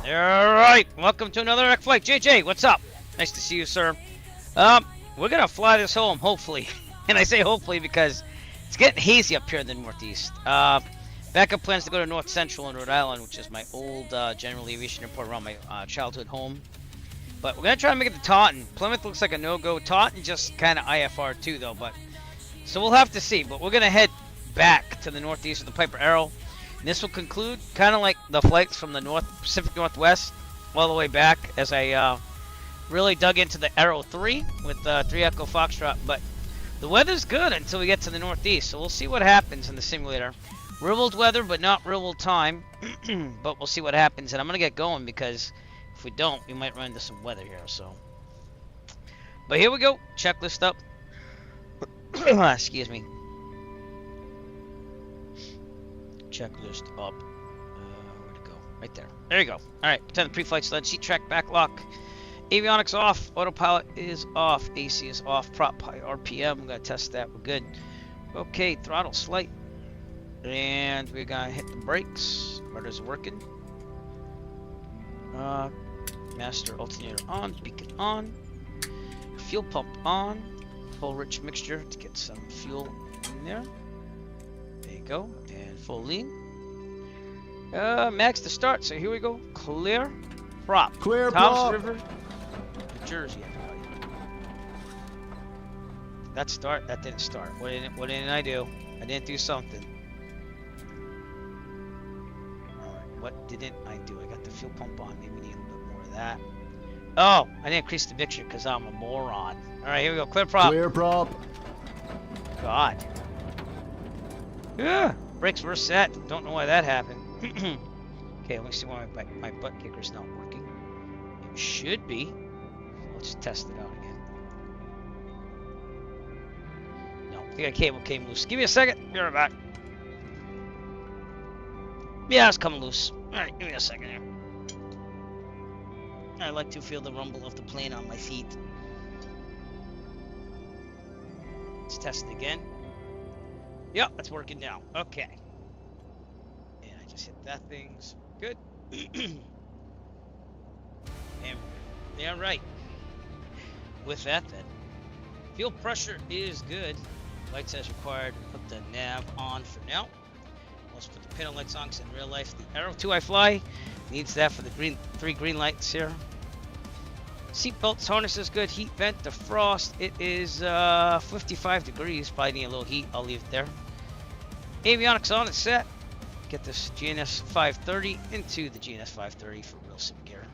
Alright, welcome to another X Flight. JJ, what's up? Nice to see you, sir. We're gonna fly this home, hopefully. And I say hopefully because it's getting hazy up here in the Northeast. Backup plans to go to North Central in Rhode Island, which is my old general aviation airport around my childhood home. But we're gonna try to make it to Taunton. Plymouth looks like a no-go. Taunton just kind of IFR too, though. But so we'll have to see. But we're gonna head back to the Northeast with the Piper Arrow. And this will conclude kind of like the flights from the Pacific Northwest all the way back as I really dug into the Arrow 3 with 3 Echo Foxtrot. But the weather's good until we get to the Northeast, so we'll see what happens in the simulator. Real world weather, but not real world time. But we'll see what happens, and I'm gonna get going because if we don't, we might run into some weather here. So, but here we go. Checklist up. Excuse me. Checklist up. Where'd it go? Right there. There you go. All right. Pretend the pre-flight sled. Seat track back lock. Avionics off. Autopilot is off. AC is off. Prop high RPM. We're gonna test that. We're good. Okay. Throttle slight. And we're gonna hit the brakes. Rudder's working. Master alternator on. Beacon on. Fuel pump on. Full rich mixture to get some fuel in there. There you go. And full lean. Max to start. So here we go. Clear. Prop. Clear Toms prop. River, New Jersey. Everybody. That start. That didn't start. What didn't I do? I didn't do something. Alright. What didn't I do? I got the fuel pump on. Maybe we need a little bit more of that. Oh, I didn't increase the mixture because I'm a moron. Alright, here we go. Clear prop. Clear prop. God. Yeah, brakes were set. Don't know why that happened. Okay, let me see why my butt kicker's not working. It should be. Let's test it out again. No, I think a cable came loose. Give me a second. Be right back. Yeah, it's coming loose. Alright, give me a second here. I like to feel the rumble of the plane on my feet. Let's test it again. Yep, that's working now. Okay. And I just hit that thing. So good. And yeah, right. With that then. Fuel pressure is good. Lights as required. Put the nav on for now. Let's put the panel lights on because in real life the Arrow 2 I fly needs that for the three green lights here. Seat belts, harness is good. Heat vent, defrost. It is 55 degrees. Probably need a little heat. I'll leave it there. Avionics on, it's set. Get this GNS 530 into the GNS 530 for real sim gear.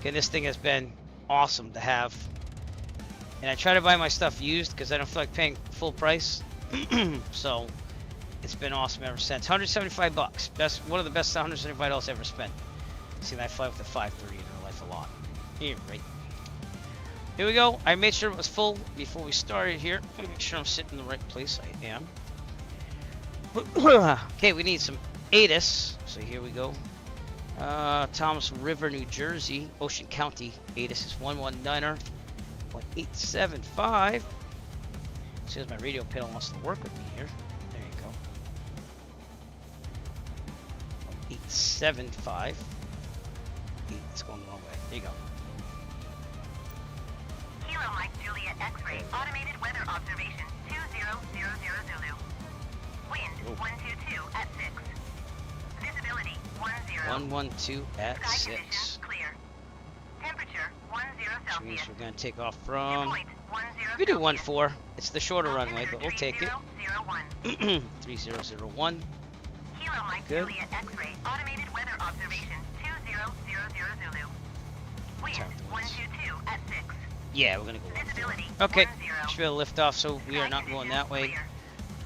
Okay, this thing has been awesome to have. And I try to buy my stuff used because I don't feel like paying full price. So it's been awesome ever since. 175 bucks. One of the best $175 ever spent. See, I fly with the 530 in real life a lot. Here, right. Here we go. I made sure it was full before we started here. Make sure I'm sitting in the right place. I am. Okay, we need some ATIS. So here we go. Toms River, New Jersey, Ocean County. ATIS is 119.875. Says my radio panel wants to work with me here. There you go. 875. It's going the wrong way. There you go. Kilo Mike Juliet X-ray automated weather observation 2000 Zulu. Wind 122 at 6. Visibility 10. 112 at Sky 6. conditions clear. Temperature 10 Which Celsius. means we're going to take off from... Point 10 We do Celsius. 1-4. It's the shorter runway, but we'll take it. 3001. 3001. Kilo Mike Good. Juliet X-ray automated weather observation 2000 Zulu. Wind Tap the winds. 122 at 6. Yeah, we're going to go 1-4. Visibility Okay, 10. should be able to lift off, so we are Sky not going that way. conditions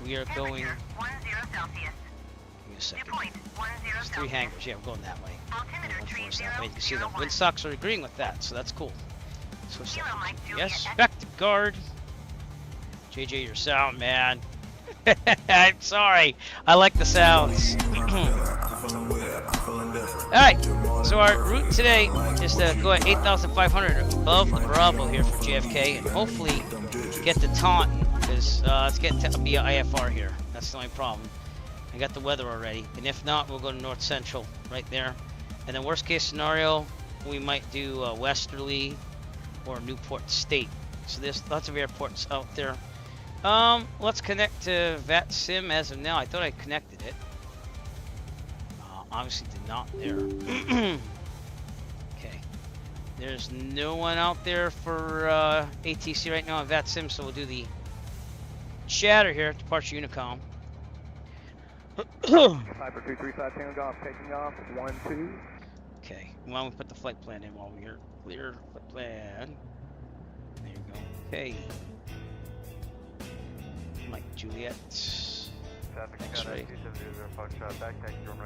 We are clear. going... Temperature 10 Celsius. Give me a Dew second. point 10 There's 3 Celsius. hangars. Yeah, we're going that way. Altimeter 1-4 that way. You can see the 3001. windstocks are agreeing with that, so that's cool. Switch Kilo that. Mike Juliet Yes, X. back to guard. JJ, your sound, man. I'm sorry. I like the sounds. Alright, so our route today is to go at 8,500 above the Bravo here for JFK and hopefully get to Taunton because it's getting to be an IFR here. That's the only problem. I got the weather already, and if not, we'll go to North Central right there And then worst case scenario, we might do Westerly or Newport State. So there's lots of airports out there. Let's connect to VATSIM as of now. I thought I connected it. Obviously did not there. Okay. There's no one out there for ATC right now on VATSIM, so we'll do the chatter here, departure Unicom. Cypher 235 taking off, 1-2. Okay, why don't we put the flight plan in while we're here? Clear flight plan. There you go. Okay. Mike Juliet. X-ray.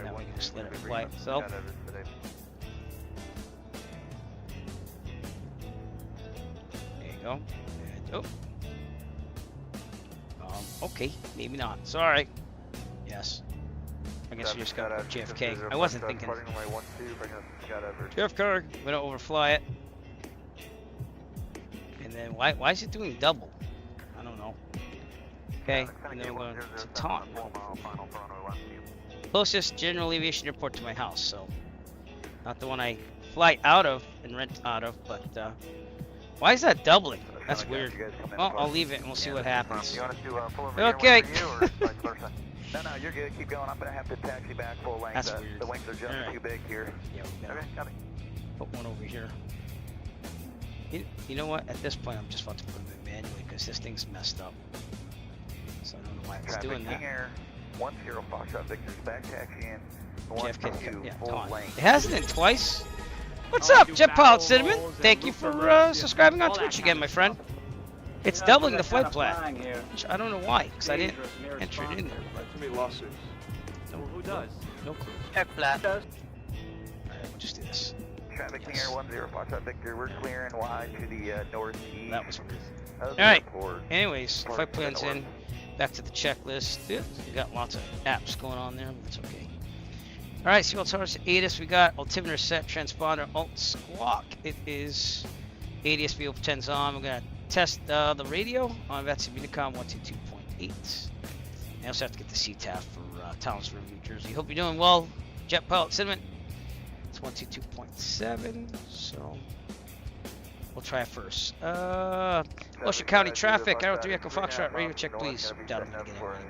Now we can just let it fly itself. There you go. And, okay, maybe not. Sorry. Yes. I guess you just got JFK. I wasn't thinking. JFK. I'm gonna overfly it. And then why is it doing double? I don't know. Okay, and then we're going to Taunton. Closest general aviation airport to my house, so not the one I fly out of and rent out of, but why is that doubling? That's weird. Well, I'll leave it and we'll see what happens. Okay. No, you're good. Keep going. I'm going to have to taxi back full length. That's weird. The wings are just too big here. Yeah, Okay, got it. Put one over here. You know what? At this point, I'm just about to put them in manually because this thing's messed up. So I don't know why it's doing that. Air, 10 Foxtrot Victor's back taxi in. JFK, yeah, full Taunton. length. It hasn't in twice. What's up, Jet Pilot Cinnamon? Thank you for subscribing on Twitch again, my friend. It's doubling the flight plan. Which I don't know why, because I didn't enter it in there. Too many lawsuits. No, who does? No clue. Check flat. Alright, we'll just do this. Traffic in Air 10 Foxtrot Victor. We're clearing wide to the northeast. That was weird. Alright, anyways, flight plan's in. Back to the checklist. Yeah, we got lots of apps going on there, but it's okay. Alright, Seagull Towers ATIS, we got altimeter set, transponder, alt squawk. It is ATIS VO 10's on. We're going to test the radio on VATSIM Unicom 122.8. I also have to get the CTAF for Toms River, New Jersey. Hope you're doing well, Jet Pilot Cinnamon. It's 122.7, so we'll try it first. Ocean County traffic, Arrow 3 Echo Foxtrot, radio check please. Doubt I'm going to get anybody.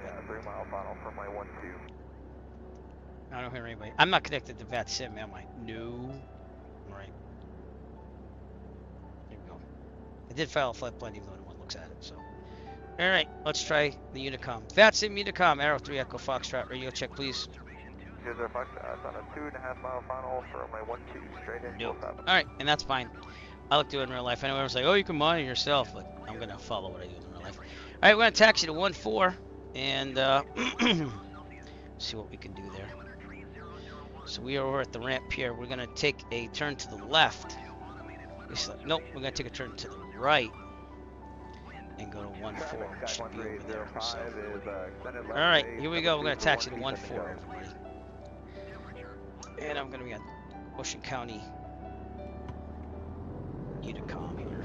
I don't hear anybody. I'm not connected to VATSIM, am I? No. Alright. There we go. I did file a flight plan even though no one looks at it, so. Alright, let's try the Unicom. VATSIM Unicom, Arrow 3 Echo Foxtrot, radio check please. On a 2.5 mile final for my 1-2 straight in. Nope. Alright, and that's fine. I look do it in real life. I know everyone's like, oh, you can monitor yourself, but I'm going to follow what I do in real life. Alright, we're going to taxi to 1-4 and see what we can do there. So we are over at the ramp here. We're going to take a turn to the left. Nope, we're going to take a turn to the right and go to 1-4, which should be over there. So. Alright, here we go. We're going to taxi to 1-4, everybody. And I'm going to be on Ocean County Unicom here.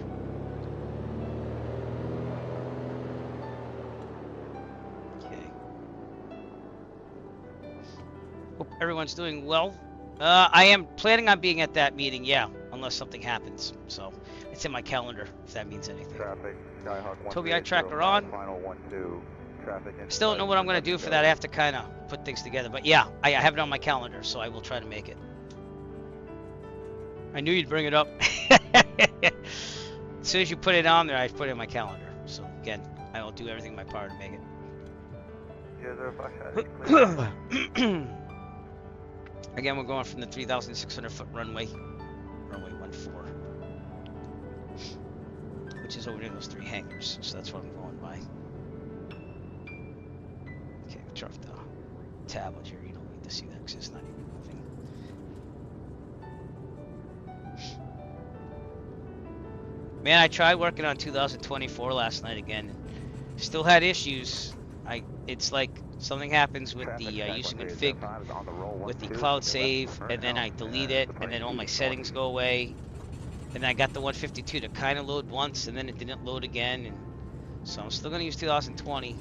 Okay. Hope everyone's doing well. I am planning on being at that meeting, yeah, unless something happens. So it's in my calendar, if that means anything. Toby, I tracker on. Still don't know what I'm going to do for that. I have to kind of put things together. But yeah, I have it on my calendar, so I will try to make it. I knew you'd bring it up. As soon as you put it on there, I put it in my calendar. So again, I will do everything in my power to make it. Again, we're going from the 3,600 foot runway 14, which is over near those 3 hangars. So that's what I'm going by. Okay, we dropped the tablet here. You don't need to see that because it's not even moving. Man, I tried working on 2024 last night again. Still had issues. It's like something happens with the using config with the cloud save, and then I delete it, and then all my settings go away. And I got the 152 to kind of load once, and then it didn't load again. And so I'm still going to use 2020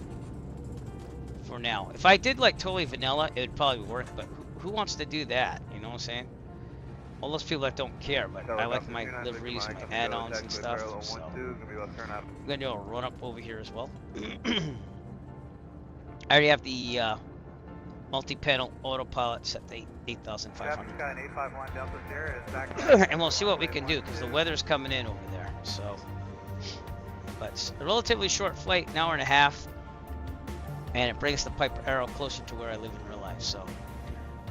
for now. If I did like totally vanilla, it would probably work. But who wants to do that? You know what I'm saying? all those people that don't care, but I like my liveries, my add-ons and stuff, so I'm gonna do a run up over here as well. I already have the multi-panel autopilot set to 8,500. And we'll see what we can do, because the weather's coming in over there, so. But it's a relatively short flight, an hour and a half, and it brings the Piper Arrow closer to where I live in real life, so.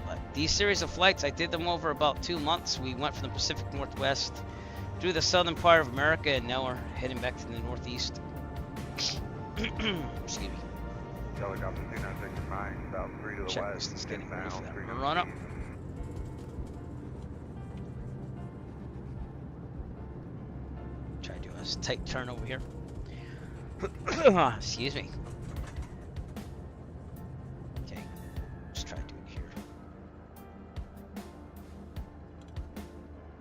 But these series of flights, I did them over about 2 months. We went from the Pacific Northwest through the southern part of America, and now we're heading back to the Northeast. Excuse me. Helicopter 296 south 3 to the Checklist west. is getting ready for that Inbound, run up. Try to do a tight turn over here. Excuse me. Okay, let's try to do it here.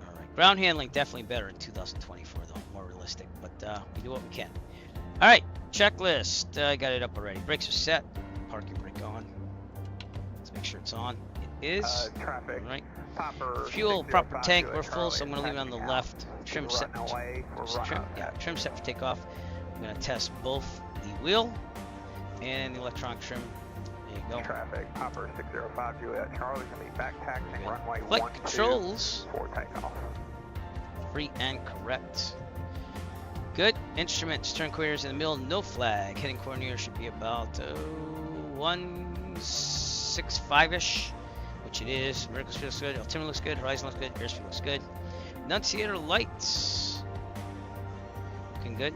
Alright, ground handling definitely better in 2024 though, more realistic, but we do what we can. Alright, checklist, I got it up already. Brakes are set, parking brake on. Let's make sure it's on. It is. Traffic. Alright. Popper, Fuel, proper 605 tank, Juliet we're full, so I'm Charlie, going to leave it on the taxiing left. out. Trim set for Runway for trim set for takeoff. I'm going to test both the wheel and the electronic trim. There you go. Traffic, Popper 605 Juliet Charlie, going to be back taxiing runway Flight 12 controls, for takeoff. free and correct. Good. Instruments, turn coordinators in the middle, no flag. Heading coordinator should be about 165-ish, which it is. Vertical speed looks good, altimeter looks good, horizon looks good, airspeed looks good. Annunciator lights, looking good.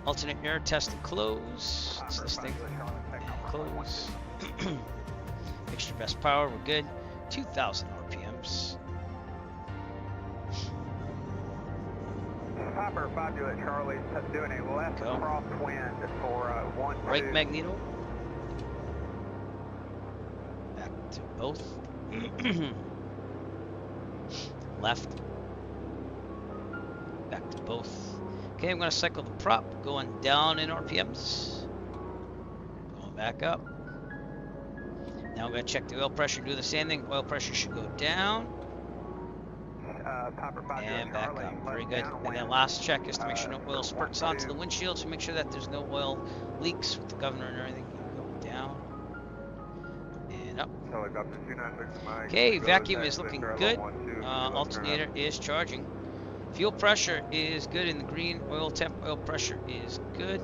Alternate air test and close. What's this thing? And close. Extra best power, we're good. 2,000 RPMs. Popper 5 Juliet Charlie doing a left Go. crosswind for 1 Right magneto. Back to both. Left. Back to both. Okay, I'm going to cycle the prop, going down in RPMs. Going back up. Now I'm going to check the oil pressure, do the same thing. Oil pressure should go down. And back up. Very good. And then last check is to make sure no oil spurts onto the windshield, so make sure that there's no oil leaks with the governor and everything. Go down and up. Okay, vacuum is looking good. Alternator is charging. Fuel pressure is good in the green. Oil temp, oil pressure is good.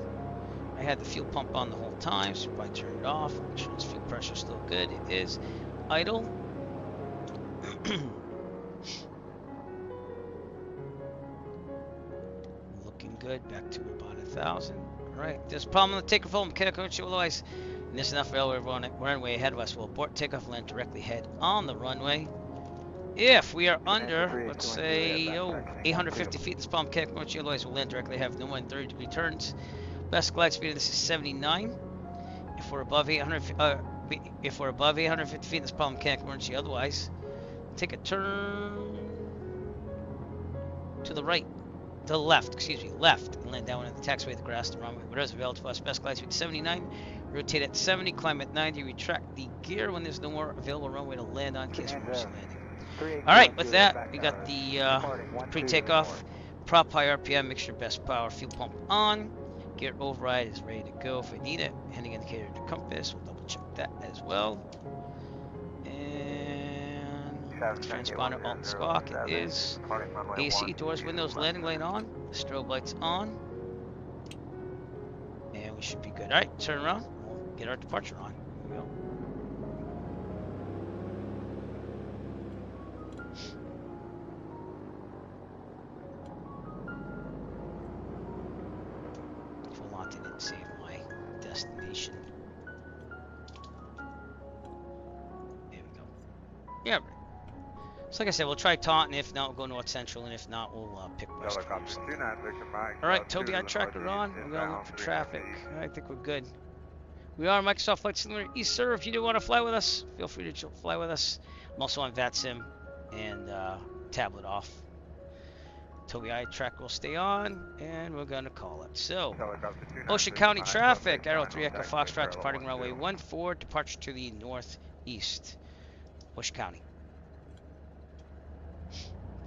I had the fuel pump on the whole time, so I turned it off. Make sure its fuel pressure is still good. It is idle. Looking good. Back to about 1,000. All right. There's a problem on the takeoff hole. Mechanical issue. Otherwise, and this is enough railway runway ahead of us. We'll abort takeoff, land directly head on the runway. If we are under, let's say, 850 feet, this problem can't go, otherwise we'll land directly, have no more than 30-degree turns. Best glide speed of this is 79. If we're above 850 feet, this problem can't emergency. Otherwise, take a turn to the right, to the left, excuse me, left, and land down into the taxiway, the grass, the runway, whatever's available to us. Best glide speed 79. Rotate at 70, climb at 90, retract the gear when there's no more available runway to land on in case of emergency landing. Alright, with that, we got the pre-takeoff, prop high RPM, mixture best power, fuel pump on, gear override is ready to go if we need it, heading indicator to compass, we'll double check that as well, and transponder alt squawk, it is AC, doors, windows, landing light on, the strobe lights on, and we should be good. Alright, turn around, we'll get our departure on. Here we go. Didn't save my destination. There we go. Yeah, right. So like I said, we'll try Taunton. If not, we'll go North Central, and if not, we'll pick West. Alright, Toby, I tracker on. We're going to look for traffic. I think we're good. We are Microsoft Flight Simulator East, sir. If you do want to fly with us, feel free to fly with us. I'm also on VATSIM and tablet off. Toby I track will stay on, and we're going to call it. So, Ocean County traffic, Arrow 3 Echo Foxtrot, departing runway 14, departure to the northeast. Ocean County.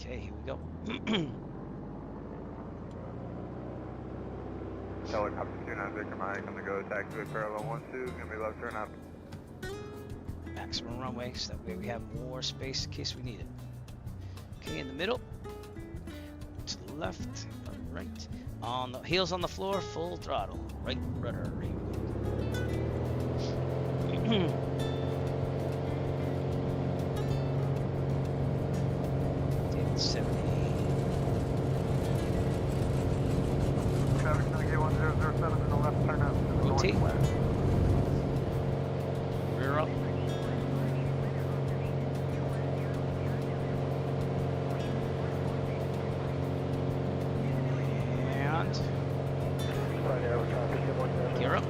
Okay, here we go. Helicopter 29 Victor Mike, I'm gonna go taxiway parallel 12, gonna be left turn up. Maximum runway, so that way we have more space in case we need it. Okay, in the middle. To the left, right. On the heels on the floor, full throttle. Right rudder. David 70. Traffic gonna get 1007 in the left turn up. Rotate. Rear up. And gear up.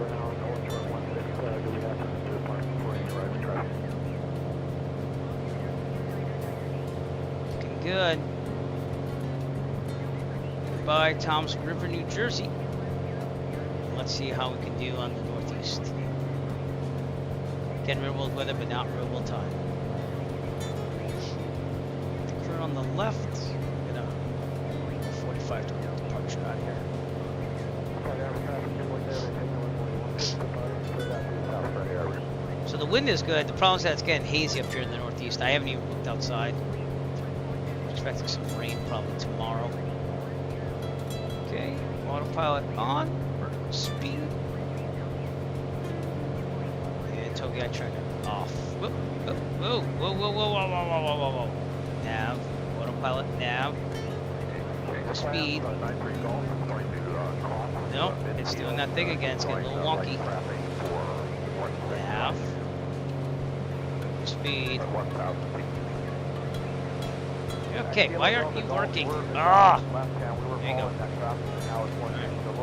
Looking good. Goodbye, Toms River, New Jersey. Let's see how we can do on the northeast. Again, real world weather, but not real world time. Clear on the left. Get a 45 degree departure out here. So the wind is good. The problem is that it's getting hazy up here in the northeast. I haven't even looked outside. I'm expecting some rain probably tomorrow. Okay, autopilot on. Speed. And Togai tracker off. Whoa, whoa, whoa, whoa, whoa, whoa, whoa, whoa, whoa, whoa, whoa. Nav, autopilot, nav. Speed. Nope, it's doing that thing again. It's getting a little wonky. Nav. Speed. Okay, why aren't you working? Ah! There you go.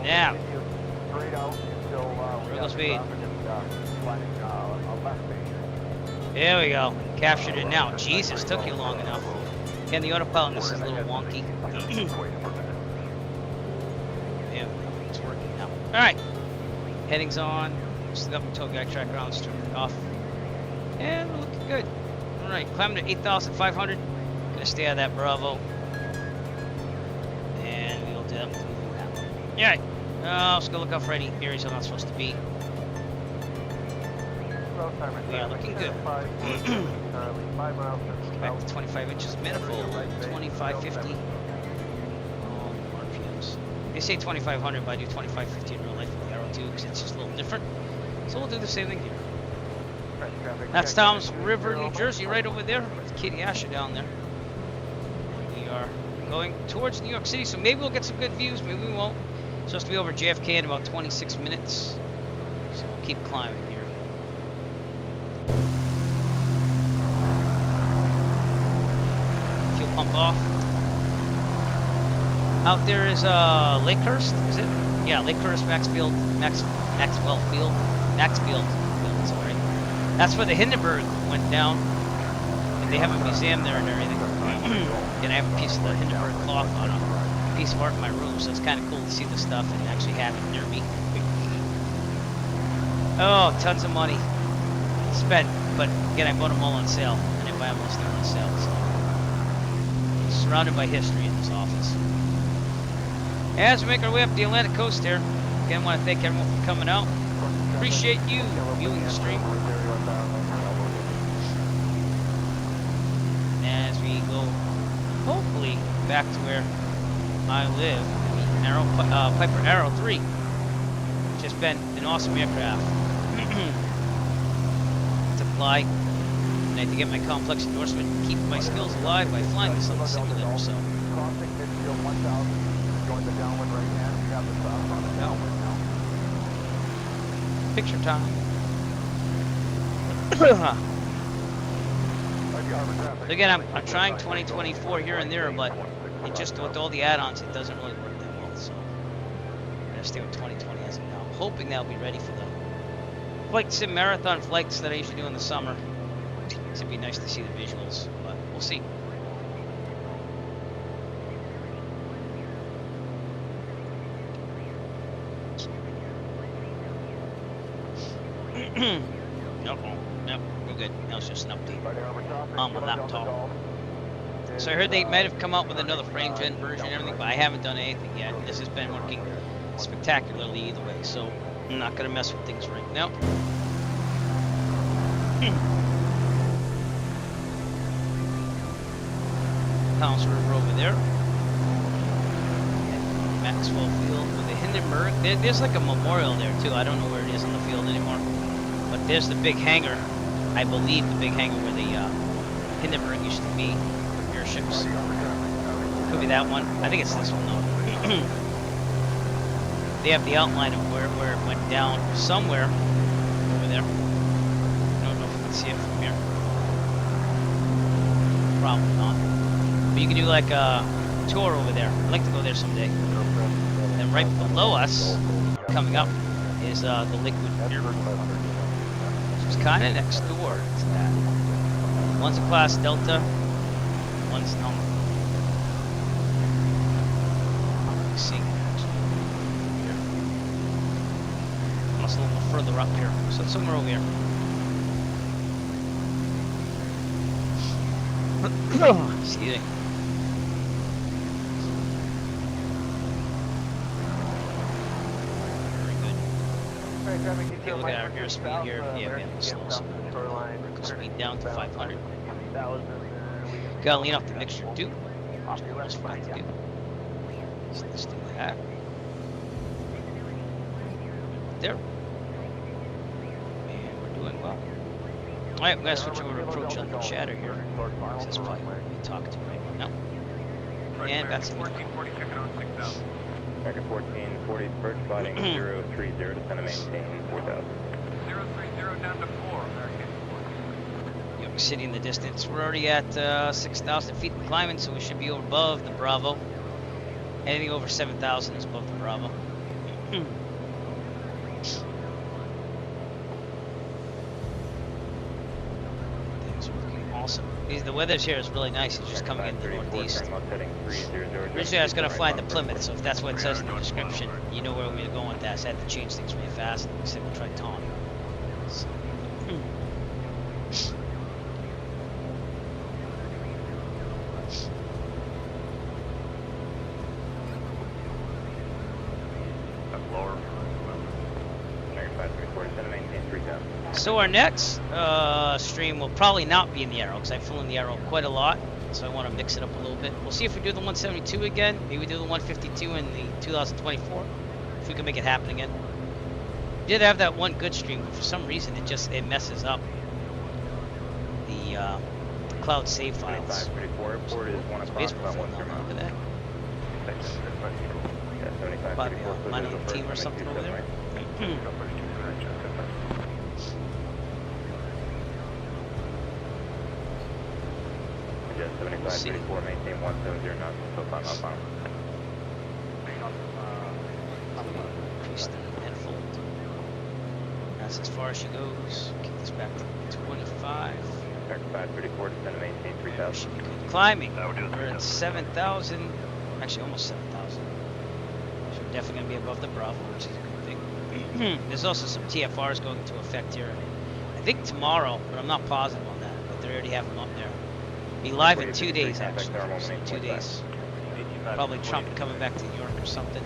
Right. Nav. Vertical speed. There we go. Captured it now. Jesus, took you long enough. Again, the autopilot, this is a little wonky. Yeah, it's working now. Alright. Heading's on. Still got my tow guide tracker on. Let's turn it off. And we're looking good. Alright, climbing to 8,500. Gonna stay out of that Bravo. And we'll do that. Alright. Let's go look out for any areas I'm not supposed to be. We are looking good. Back to 25 inches manifold, 2550 RPMs. They say 2500, but I do 2550 in real life with the Arrow too, because it's just a little different. So we'll do the same thing here. That's Toms River, New Jersey, right over there. With Katie Asher down there. We are going towards New York City, so maybe we'll get some good views, maybe we won't. It's supposed to be over JFK in about 26 minutes. So we'll keep climbing here. Fuel pump off. Out there is Lakehurst, is it? Yeah, Lakehurst, Maxwell Field. Sorry. That's where the Hindenburg went down. And they have a museum there and everything. And I have a piece of the Hindenburg cloth on a piece of art in my room, so it's kind of cool to see the stuff and actually have it near me. Oh, tons of money spent, but again, I bought them all on sale, and I buy them mostly on sale. So surrounded by history in this office. As we make our way up the Atlantic coast here, again, I want to thank everyone for coming out. Appreciate you viewing the stream. And as we go, hopefully, back to where I live, Piper Arrow 3. Just been an awesome aircraft to fly. And I had to get my complex endorsement and keep my skills alive by flying this on the simulator. So. Picture time. So again, I'm trying 2024 here and there, but it just with all the add-ons, it doesn't really work that well. So I'm gonna stay with 2020 as of now. I'm hoping that'll be ready for the flight sim marathon flights that I usually do in the summer. It'd be nice to see the visuals, but we'll see. Nope, we're good. That was just an update on my laptop. So I heard they might have come out with another frame gen version and everything, but I haven't done anything yet. This has been working spectacularly either way, so I'm not gonna mess with things right now. Toms River over there. Maxwell Field with the Hindenburg. There's like a memorial there too. I don't know where it is on the field anymore, but there's the big hangar. I believe the big hangar where the Hindenburg used to be for airships. Could be that one. I think it's this one though. They have the outline of where it went down somewhere over there. I don't know if you can see it from here. Probably not. But you can do like a tour over there. I'd like to go there someday. And right below us, coming up, is the liquid river. It's kind of next door to that. One's a class Delta, one's not. I'm seeing it actually. Here. Almost a little more further up here. So it's somewhere over here. Excuse me. Okay, look at our airspeed here. Yeah, we have to slow some. Speed down to 500. Gotta lean off the mixture too. That's fine to do. So let's do that. There. And we're doing well. Alright, we're gonna switch over to approach on the chatter here. This is probably what we talk to right now. And back to 1440, checking on 6,000. American 1440, approach sliding 030, descend and maintain 4,000. 030 down to 4, American. New York City in the distance. We're already at 6,000 feet and climbing, so we should be above the Bravo. Anything over 7,000 is above the Bravo. Things are looking awesome. The weather here is really nice. It's just coming in the northeast. Originally I was going to fly into Plymouth, so if that's what it says in the description, you know where we're going with that. So I had to change things really fast. We said we'll try Taunton. So. So our next stream will probably not be in the Arrow, because I've flown the Arrow quite a lot, so I want to mix it up a little bit. We'll see if we do the 172 again. Maybe we do the 152 in the 2024, if we can make it happen again. We did have that one good stream, but for some reason it messes up the cloud save files. So baseball film now, look at that. Probably a minor team or something over there. Just 7534, maintain 170 knots, still climb up on them. Increase the headfold. That's as far as she goes. Kick this back to 25. American 534, descend and maintain 3,000. Should be good. Climbing. We're at 7,000. Actually, almost 7,000. So we're definitely going to be above the Bravo, which is a good thing. There's also some TFRs going into effect here. I think tomorrow, but I'm not positive on that. But they already have them up there. Be live in 2 days, actually. So 2 days. Probably Trump coming back to New York or something.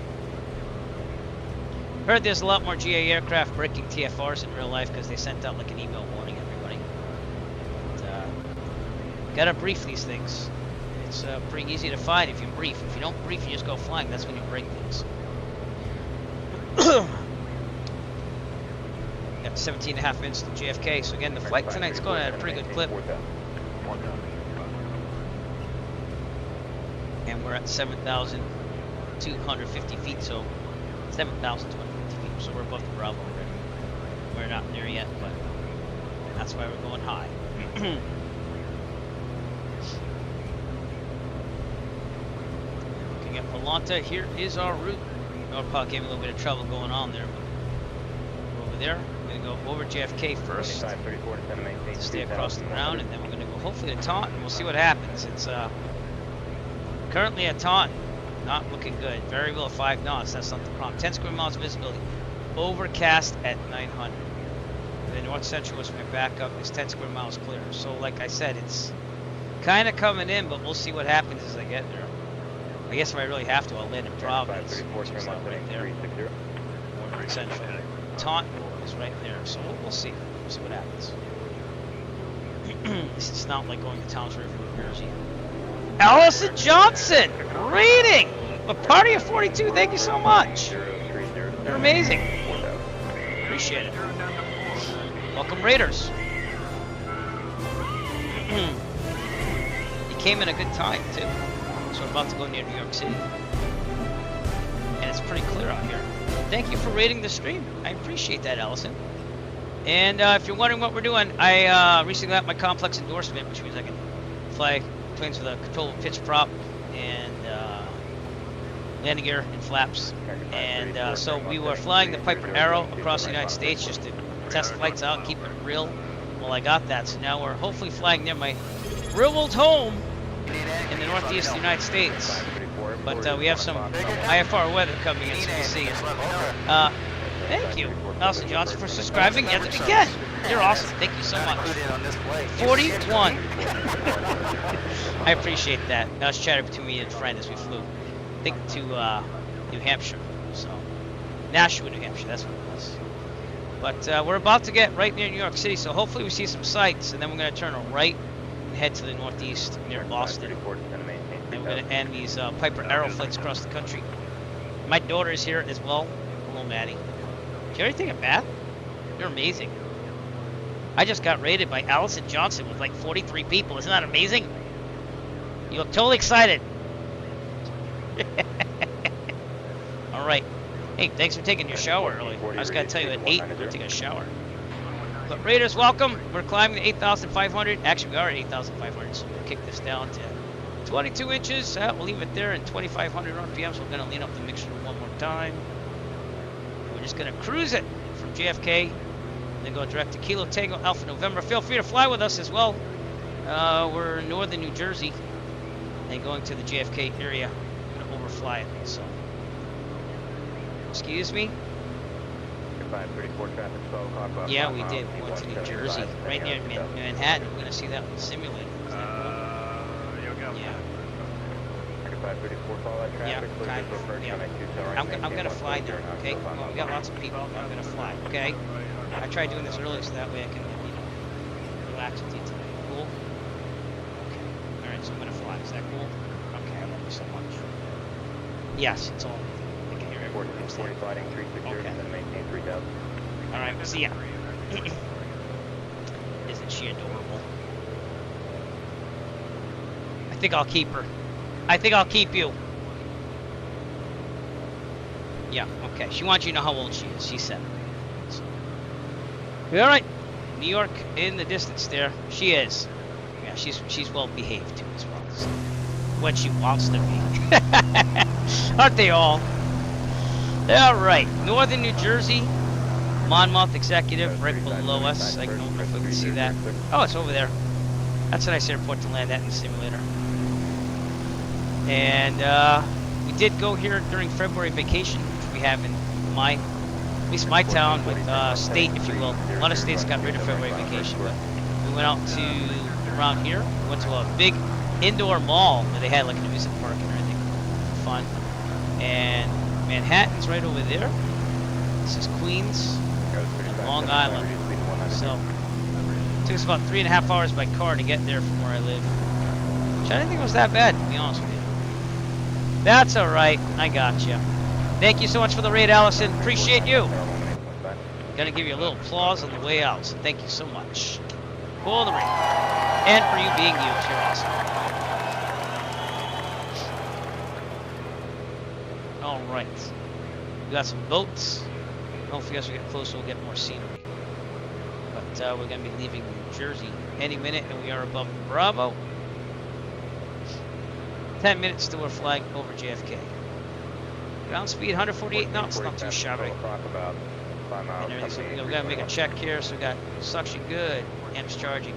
Heard there's a lot more GA aircraft breaking TFRs in real life because they sent out like an email warning everybody. But, gotta brief these things. It's pretty easy to find if you brief. If you don't brief, you just go flying. That's when you break things. Got 17.5 minutes to JFK. So again, the flight tonight's going at a pretty good clip. And we're at 7,250 feet, so 7,250 feet, so we're above the Bravo already. We're not there yet, but that's why we're going high. Looking at Polanta, here is our route. Northpaw gave me a little bit of trouble going on there, but we're over there. We're going to go over JFK first, stay across the ground, and then we're going to go hopefully to Taunton, and we'll see what happens. It's currently at Taunton, not looking good. Very low, 5 knots. That's not the problem. 10 square miles of visibility. Overcast at 900. The north central is my backup. Is 10 square miles clear. So, like I said, it's Kind of coming in, but we'll see what happens as I get there. I guess if I really have to, I'll land in Providence, which is out right there. North Central. Taunton is right there, so we'll see. We'll see what happens. It's not like going to Toms River, New Jersey. Allison Johnson, rating! A party of 42, thank you so much. You're amazing. Appreciate it. Welcome, Raiders. You came in a good time, too. So we're about to go near New York City. And it's pretty clear out here. Thank you for rating the stream. I appreciate that, Allison. And if you're wondering what we're doing, I recently got my complex endorsement, which means I can fly planes with a controllable pitch prop and landing gear and flaps. And so we were flying the Piper Arrow across the United States just to test flights out, keep it real. Well, I got that, so now we're hopefully flying near my real-world home in the northeast of the United States. But we have some IFR weather coming in, so we'll see. Thank you, Allison Johnson, for subscribing yet again. You're awesome. Thank you so much. 41. I appreciate that. That was chatter between me and a friend as we flew, I think, to New Hampshire. So, Nashua, New Hampshire. That's what it was. But we're about to get right near New York City, so hopefully we see some sights, and then we're going to turn right and head to the northeast near Boston. And we're going to end these Piper Arrow flights across the country. My daughter is here as well. Hello, Maddie. Did you already take a bath? You're amazing. I just got rated by Allison Johnson with like 43 people. Isn't that amazing? You look totally excited. All right. Hey, thanks for taking your shower early. I just got to tell you, at 8, we're going to take a shower. But Raiders, welcome. We're climbing to 8,500. Actually, we are at 8,500, so we'll kick this down to 22 inches. We'll leave it there in 2,500 RPM, so we're going to lean up the mixture one more time. We're just going to cruise it from JFK, and then go direct to Kilo Tango Alpha November. Feel free to fly with us as well. We're in northern New Jersey, and going to the JFK area. I'm going to overfly it, so. Excuse me? Yeah, we did. We went to New Jersey, right near Manhattan. We're going to see that with the simulator. Yeah. Yeah, kind of. Yeah. I'm going to fly there, okay? Well, we got lots of people. I'm going to fly, okay? I tried doing this early so that way I can, relax with you today. Cool? Okay. All right, so I'm going to fly. Is that cool? Okay, I love you so much. Yes, it's all. I can hear it. 40 fighting 360 okay. And then maintain 3,000. All right, see ya. Isn't she adorable? I think I'll keep her. I think I'll keep you. Yeah, okay. She wants you to know how old she is. She's 7. So. All right. New York in the distance there. She is. Yeah, she's well behaved too as well. So. What she wants to be. Aren't they all? All right. Northern New Jersey. Monmouth Executive right below us. I don't know if we can see that. Oh, it's over there. That's a nice airport to land at in the simulator. And we did go here during February vacation, which we have in at least my town, with state, if you will. A lot of states got rid of February vacation, but we went out to around here. We went to a big indoor mall where they had like an amusement park and everything. Fun. And Manhattan's right over there. This is Queens and Long Island. So it took us about 3.5 hours by car to get there from where I live. Which I didn't think it was that bad, to be honest with you. That's all right. I got you. Thank you so much for the raid, Allison. Appreciate you. Gonna give you a little applause on the way out, so thank you so much for the raid. And for you being you. You're awesome. All right. We got some boats. Hopefully as we get closer, we'll get more scenery. But we're gonna be leaving New Jersey any minute, and we are above Bravo. 10 minutes till we're flying over JFK. Ground speed 148 knots, not too shabby. And everything. So we gotta make a check here. So we got suction good, amps charging.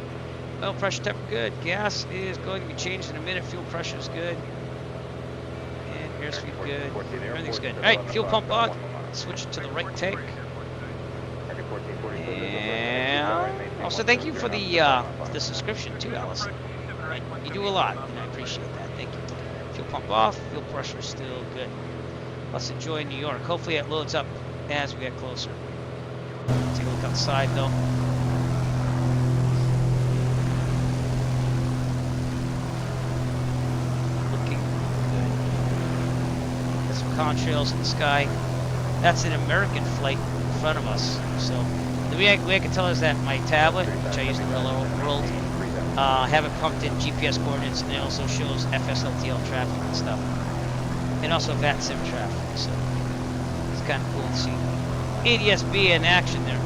Oil pressure temp good. Gas is going to be changed in a minute. Fuel pressure is good. And airspeed good. Everything's good. All right, fuel pump on. Switch it to the right tank. And also thank you for the subscription too, Allison. Right? You do a lot, and I appreciate that. Thank you. Fuel pump off. Fuel pressure is still good. Let's enjoy New York. Hopefully it loads up as we get closer. Take a look outside though. Looking good. Got some contrails in the sky. That's an American flight in front of us. So the way I can tell is that my tablet, which I use in the real world, have it pumped in GPS coordinates, and it also shows FSLTL traffic and stuff. And also VATSIM traffic, so it's kind of cool to see ADS-B in action there.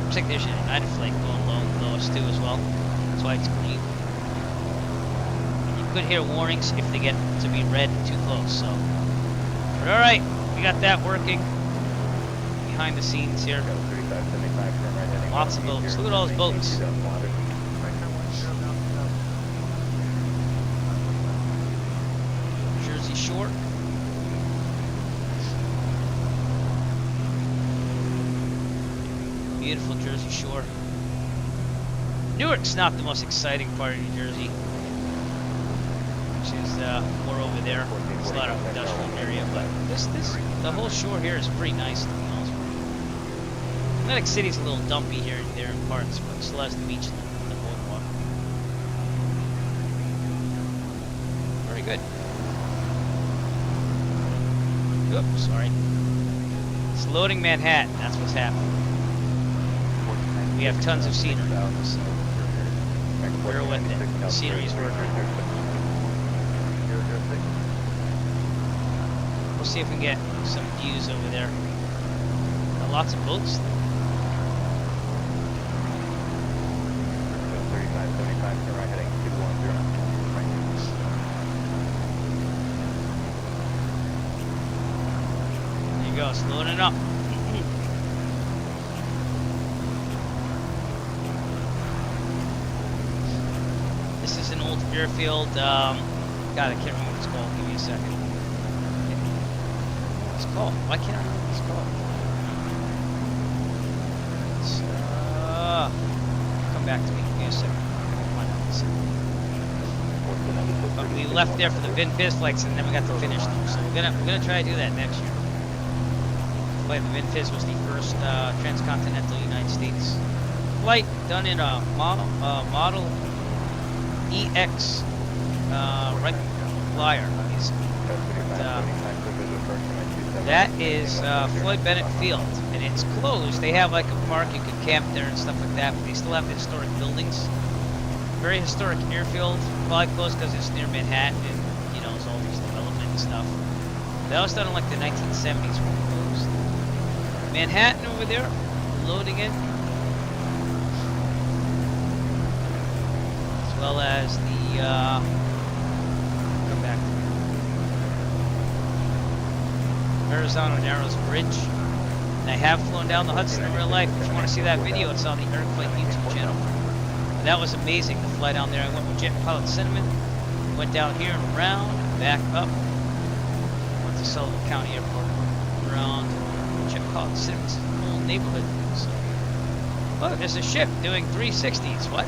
Looks like there's a United flight going low us too as well. That's why it's green. And you could hear warnings if they get to be red too close. So, but all right, we got that working behind the scenes here. Lots of boats. Look at all those boats. Jersey Shore. Beautiful Jersey Shore. Newark's not the most exciting part of New Jersey, which is more over there. It's a lot of industrial area, but the whole shore here is pretty nice, to be honest with you. Atlantic City's a little dumpy here and there in parts, but still has the beach and the boardwalk. Very good. Oops, sorry. It's loading Manhattan. That's what's happening. We have tons of scenery, so we're with it. The scenery's working. We'll see if we can get some views over there. Got lots of boats. 3575 to right heading 210. There you go, it's loading up. This is an old airfield. God, I can't remember what it's called. Give me a second. What's it called? Why can't I remember what it's called? Come back to me. Give me a second. But we left there for the Vin Fizz flights, and then we got to finish them. So we're gonna try to do that next year. Flight of the Vin Fizz was the first transcontinental United States flight done in a model EX right flyer. That is Floyd Bennett Field, and it's closed. They have like a park, you can camp there and stuff like that, but they still have the historic buildings. Very historic airfield, probably closed because it's near Manhattan and, you know, it's all this development and stuff. That was done in like the 1970s when it closed. Manhattan over there, loading in. As well as the, come back to Verrazano Narrows Bridge. And I have flown down the Hudson in real life. If you want to see that video, it's on the Airplane YouTube channel. That was amazing, the fly down there. I went with Jet Pilot Cinnamon, went down here and around, back up, went to Sullivan County Airport, around Jet Pilot Cinnamon's whole neighborhood. So, oh, there's a ship doing 360s. What?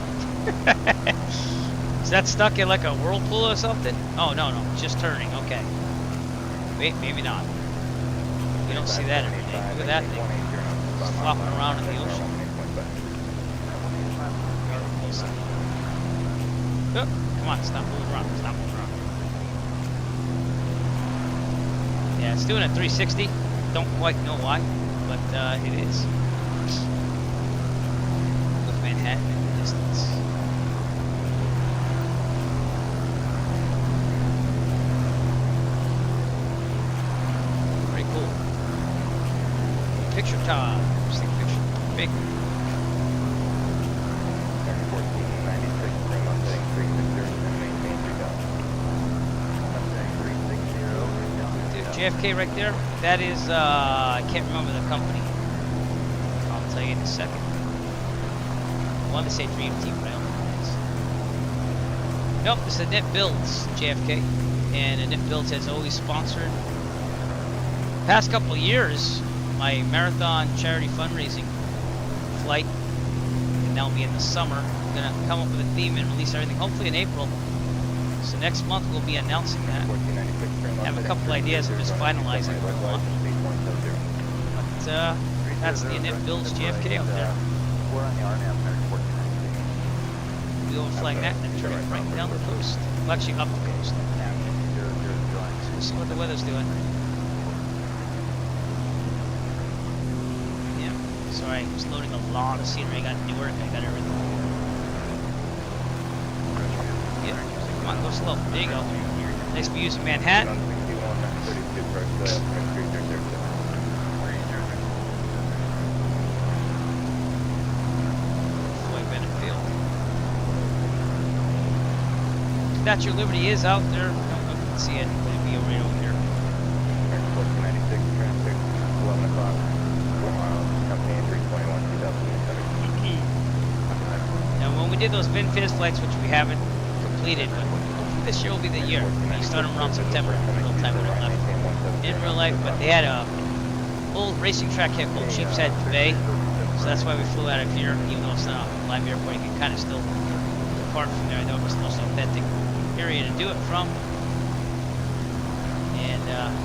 Is that stuck in like a whirlpool or something? Oh, no, it's just turning. Okay. Wait, maybe not. You don't see that every day. Look at that thing. It's flopping around in the ocean. Oh, come on, stop moving around. Stop moving around. Yeah, it's doing a 360. Don't quite know why, but it is. With Manhattan in the distance. Very cool. Picture time. Just take a picture. Big. JFK right there. That is, I can't remember the company. I'll tell you in a second. I wanted to say Dream Team, but I don't think it is. Nope, it's a Net Builds JFK. And a Net Builds has always sponsored, past couple of years, my marathon charity fundraising flight. And that'll be in the summer. I'm gonna come up with a theme and release everything hopefully in April. So next month we'll be announcing that. I have a couple ideas, I'm just finalizing what I want. But that's the Init Bills JFK up there. We're on the RNAV American 1490. We'll flying that and turn it right down the coast. Well, actually up the coast. We'll see what the weather's doing. Yeah, sorry, I was loading a lot of scenery. I got Newark, I got everything. Yeah, come on, go slow. There you go. Nice views of Manhattan. Statue of Liberty is out there. I can see it. It'll be right over here. 1496, traffic, 11 o'clock, 4 miles, company 321, 2007. Now, when we did those VinFizz flights, which we haven't completed, but hopefully this year will be the year. We started them around September, a little time we left. In real life, but they had a old racing track here called Sheepshead Bay, so that's why we flew out of here, even though it's not a live airport. You can kind of still depart from there. I know it was the most authentic area to do it from, and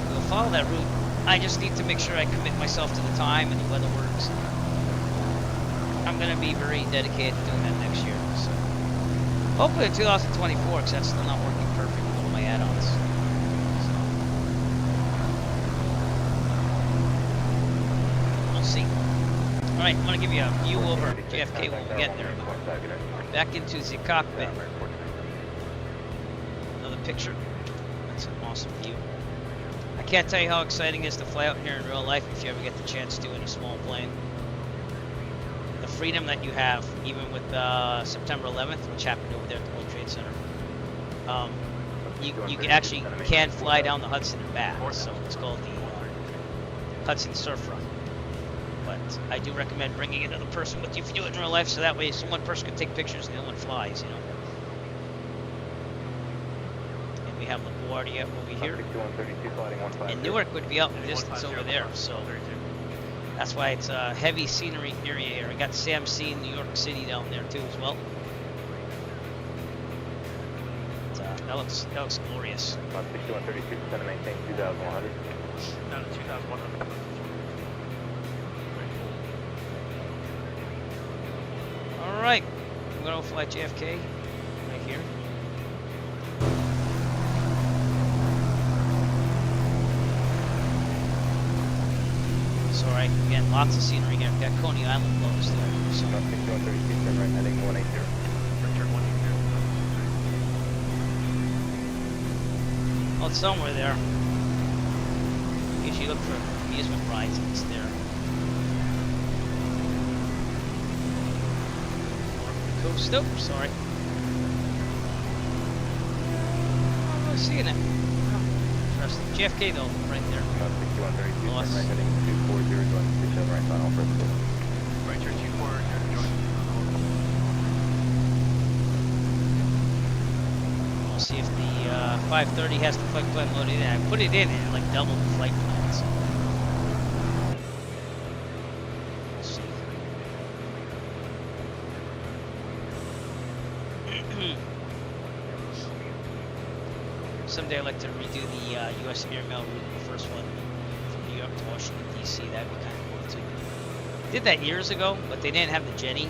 we'll follow that route. I just need to make sure I commit myself to the time and the weather works. I'm going to be very dedicated to doing that next year. So hopefully in 2024, because that's still not working perfect with all my add-ons. So we'll see. All right, I'm going to give you a view over JFK when we get there. Back into the cockpit. Picture. That's an awesome view. I can't tell you how exciting it is to fly out here in real life if you ever get the chance to in a small plane. The freedom that you have, even with September 11th, which happened over there at the World Trade Center. You can fly down the Hudson and back, so it's called the Hudson Surf Run. But I do recommend bringing another person with you if you do it in real life, so that way one person can take pictures and the other one flies, you know. We have LaGuardia over here, and Newark would be out in the distance over there, so that's why it's a heavy scenery area here. We got Sam C in New York City down there too as well. That looks glorious. 6132, center maintain 2100. Down to 2100. All right, we're gonna fly JFK right here. Alright, again, lots of scenery here. We've got Coney Island close there. So. 6132, turn right heading 180. Return 180. Oh, it's somewhere there. Usually look for amusement rides and it's there. Coast, oh, sorry. I'm not seeing it. Interesting. JFK though, right there. 6132, turn right heading 240, join 67 right final for the Right, turn 240, join. We'll see if the 530 has the flight plan loaded in. I put it in and it like doubled the flight plans. We'll see. Someday I'd like to redo the U.S. airmail route, the first one from New York to Washington, D.C. That'd be kind of cool too. Did that years ago, but they didn't have the Jenny.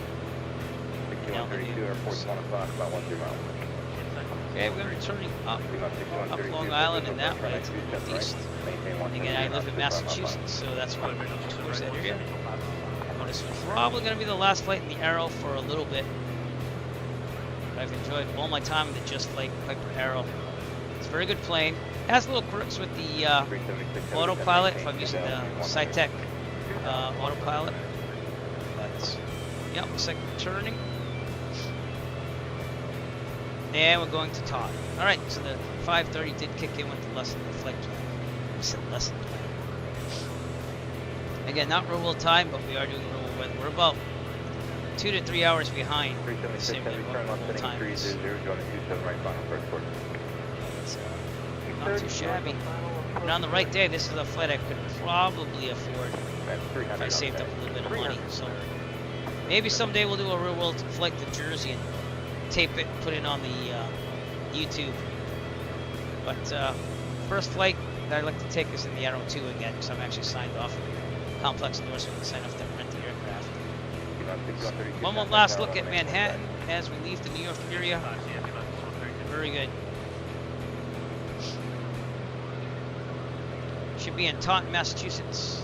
6132, airport 1 o'clock, about 13 miles. Okay, we're going to be turning up Long Island and that way to the northeast. And again, I live in Massachusetts, so that's why we're towards that area. This is probably going to be the last flight in the Arrow for a little bit. I've enjoyed all my time in the Just Flight Piper Arrow. It's a very good plane. It has little quirks with the autopilot if I'm using the Cytec autopilot. But, yeah, looks like we're turning. And we're going to Todd. Alright, so the 530 did kick in with the lesson of the flight plan. I said lesson plan. Again, not real world time, but we are doing real world weather. We're about 2 to 3 hours behind the same real world time. It's not too shabby. And on the right day, this is a flight I could probably afford if I saved up a little bit of money. So Maybe someday we'll do a real world flight to Jersey and tape it, put it on the YouTube. But first flight that I'd like to take is in the Arrow 2 again, because I'm actually signed off complex endorsement to sign off to rent the aircraft. One more last look at Manhattan as we leave the New York area. Very good. Should be in Taunton, Massachusetts.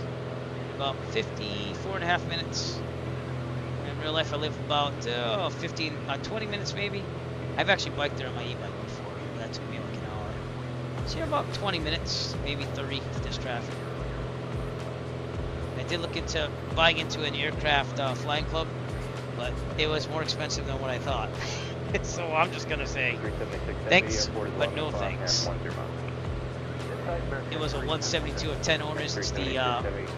About 54.5 minutes. In real life, I live about 20 minutes maybe. I've actually biked there on my e-bike before. That took me like an hour. So yeah, about 20 minutes, maybe 30 if there's traffic. I did look into buying into an aircraft flying club, but it was more expensive than what I thought. So I'm just gonna say thanks, but no thanks. It was a 172 of 10 owners. It's the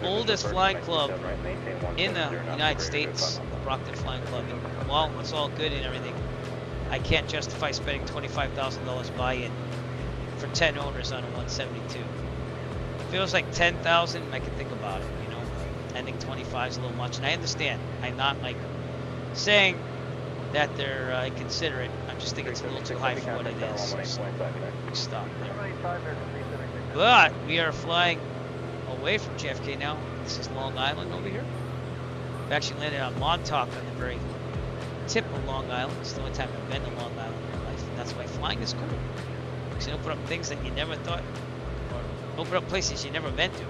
oldest flying club in the United States, the Brockton Flying Club. And while it's all good and everything, I can't justify spending $25,000 buy-in for 10 owners on a 172. If it was like 10,000, I could think about it, you know. I think 25 is a little much, and I understand. I'm not like saying that they're inconsiderate. I just think it's a little too high for what it is. So stop there. But we are flying away from JFK now. This is Long Island over here. We actually landed on Montauk on the very tip of Long Island. It's the only time I've been to Long Island in my life, and that's why flying is cool. Because you open up things that you never thought, or open up places you never meant to.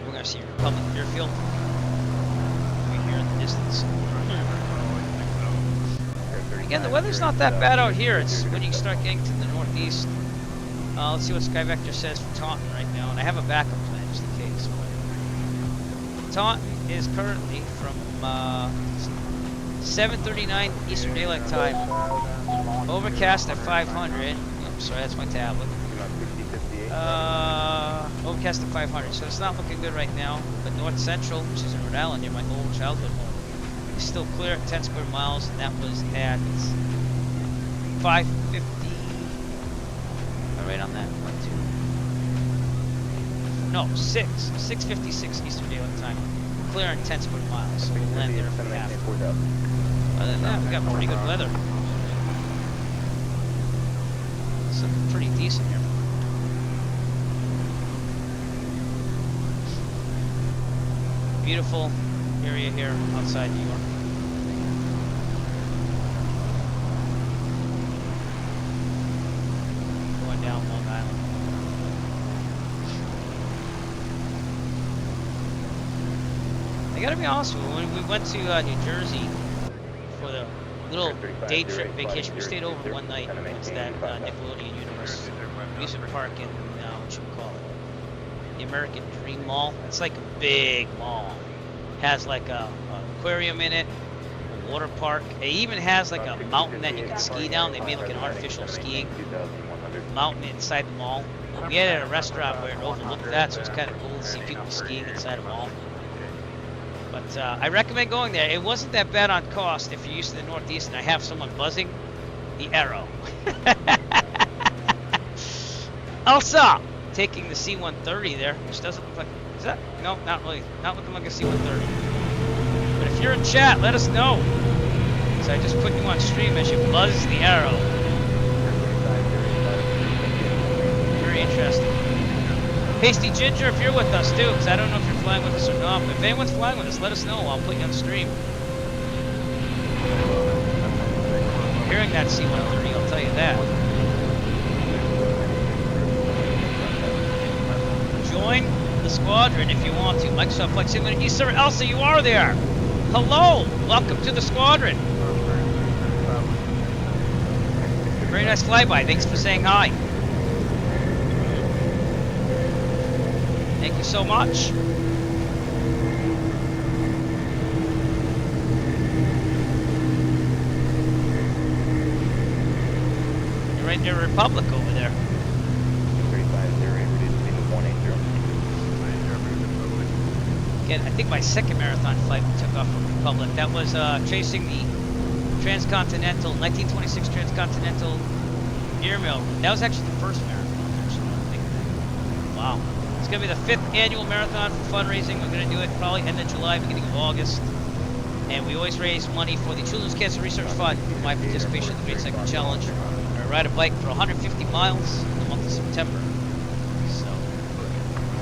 We're going to see Republic Airfield. Right here in the distance. Again, the weather's not that bad out here. It's when you start getting to the northeast. Let's see what SkyVector says for Taunton right now. And I have a backup plan just in case. Taunton is currently from 7:39 Eastern Daylight Time. Overcast at 500. Oops, sorry, that's my tablet. Overcast at 500, so it's not looking good right now. But North Central, which is in Rhode Island, near my old childhood home, is still clear at 10 square miles, and that was at 5:50. Am I right on that? 6:56 Eastern Daylight Time. Clear at 10 square miles, so we'll land there for half. Other than that, we got pretty good weather. It's looking pretty decent here. Beautiful area here outside New York. Going down Long Island. I gotta be honest with you, when we went to New Jersey for the little day trip vacation, we stayed over one night. It's that Nickelodeon Universe amusement park in, what you call it, the American Dream Mall. It's like a big mall. Has like a aquarium in it, a water park. It even has like a mountain that you can ski down. They made like an artificial skiing mountain inside the mall. We had it at a restaurant where it overlooked that, so it's kind of cool to see people skiing inside a mall. But I recommend going there. It wasn't that bad on cost if you're used to the Northeast and I have someone buzzing. The Arrow. Also, taking the C-130 there, which doesn't look like... Is that? No, not really. Not looking like a C-130. But if you're in chat, let us know. So I just put you on stream as you buzz the Arrow. Very interesting. Pasty Ginger, if you're with us too, because I don't know if you're flying with us or not. But if anyone's flying with us, let us know. I'll put you on stream. Hearing that C-130, I'll tell you that. Join the squadron if you want to. Microsoft Flight Simulator East Server. Elsa, you are there. Hello. Welcome to the squadron. Very nice flyby. Thanks for saying hi. Thank you so much. You're right near Republic over there. Again, I think my second marathon flight we took off from Republic. That was chasing the Transcontinental, 1926 Transcontinental Airmail. That was actually the first marathon, actually. Wow. It's going to be the 5th annual marathon for fundraising. We're going to do it probably end of July, beginning of August. And we always raise money for the Children's Cancer Research Fund for my participation in the Great Cycle Challenge. I ride a bike for 150 miles in the month of September. So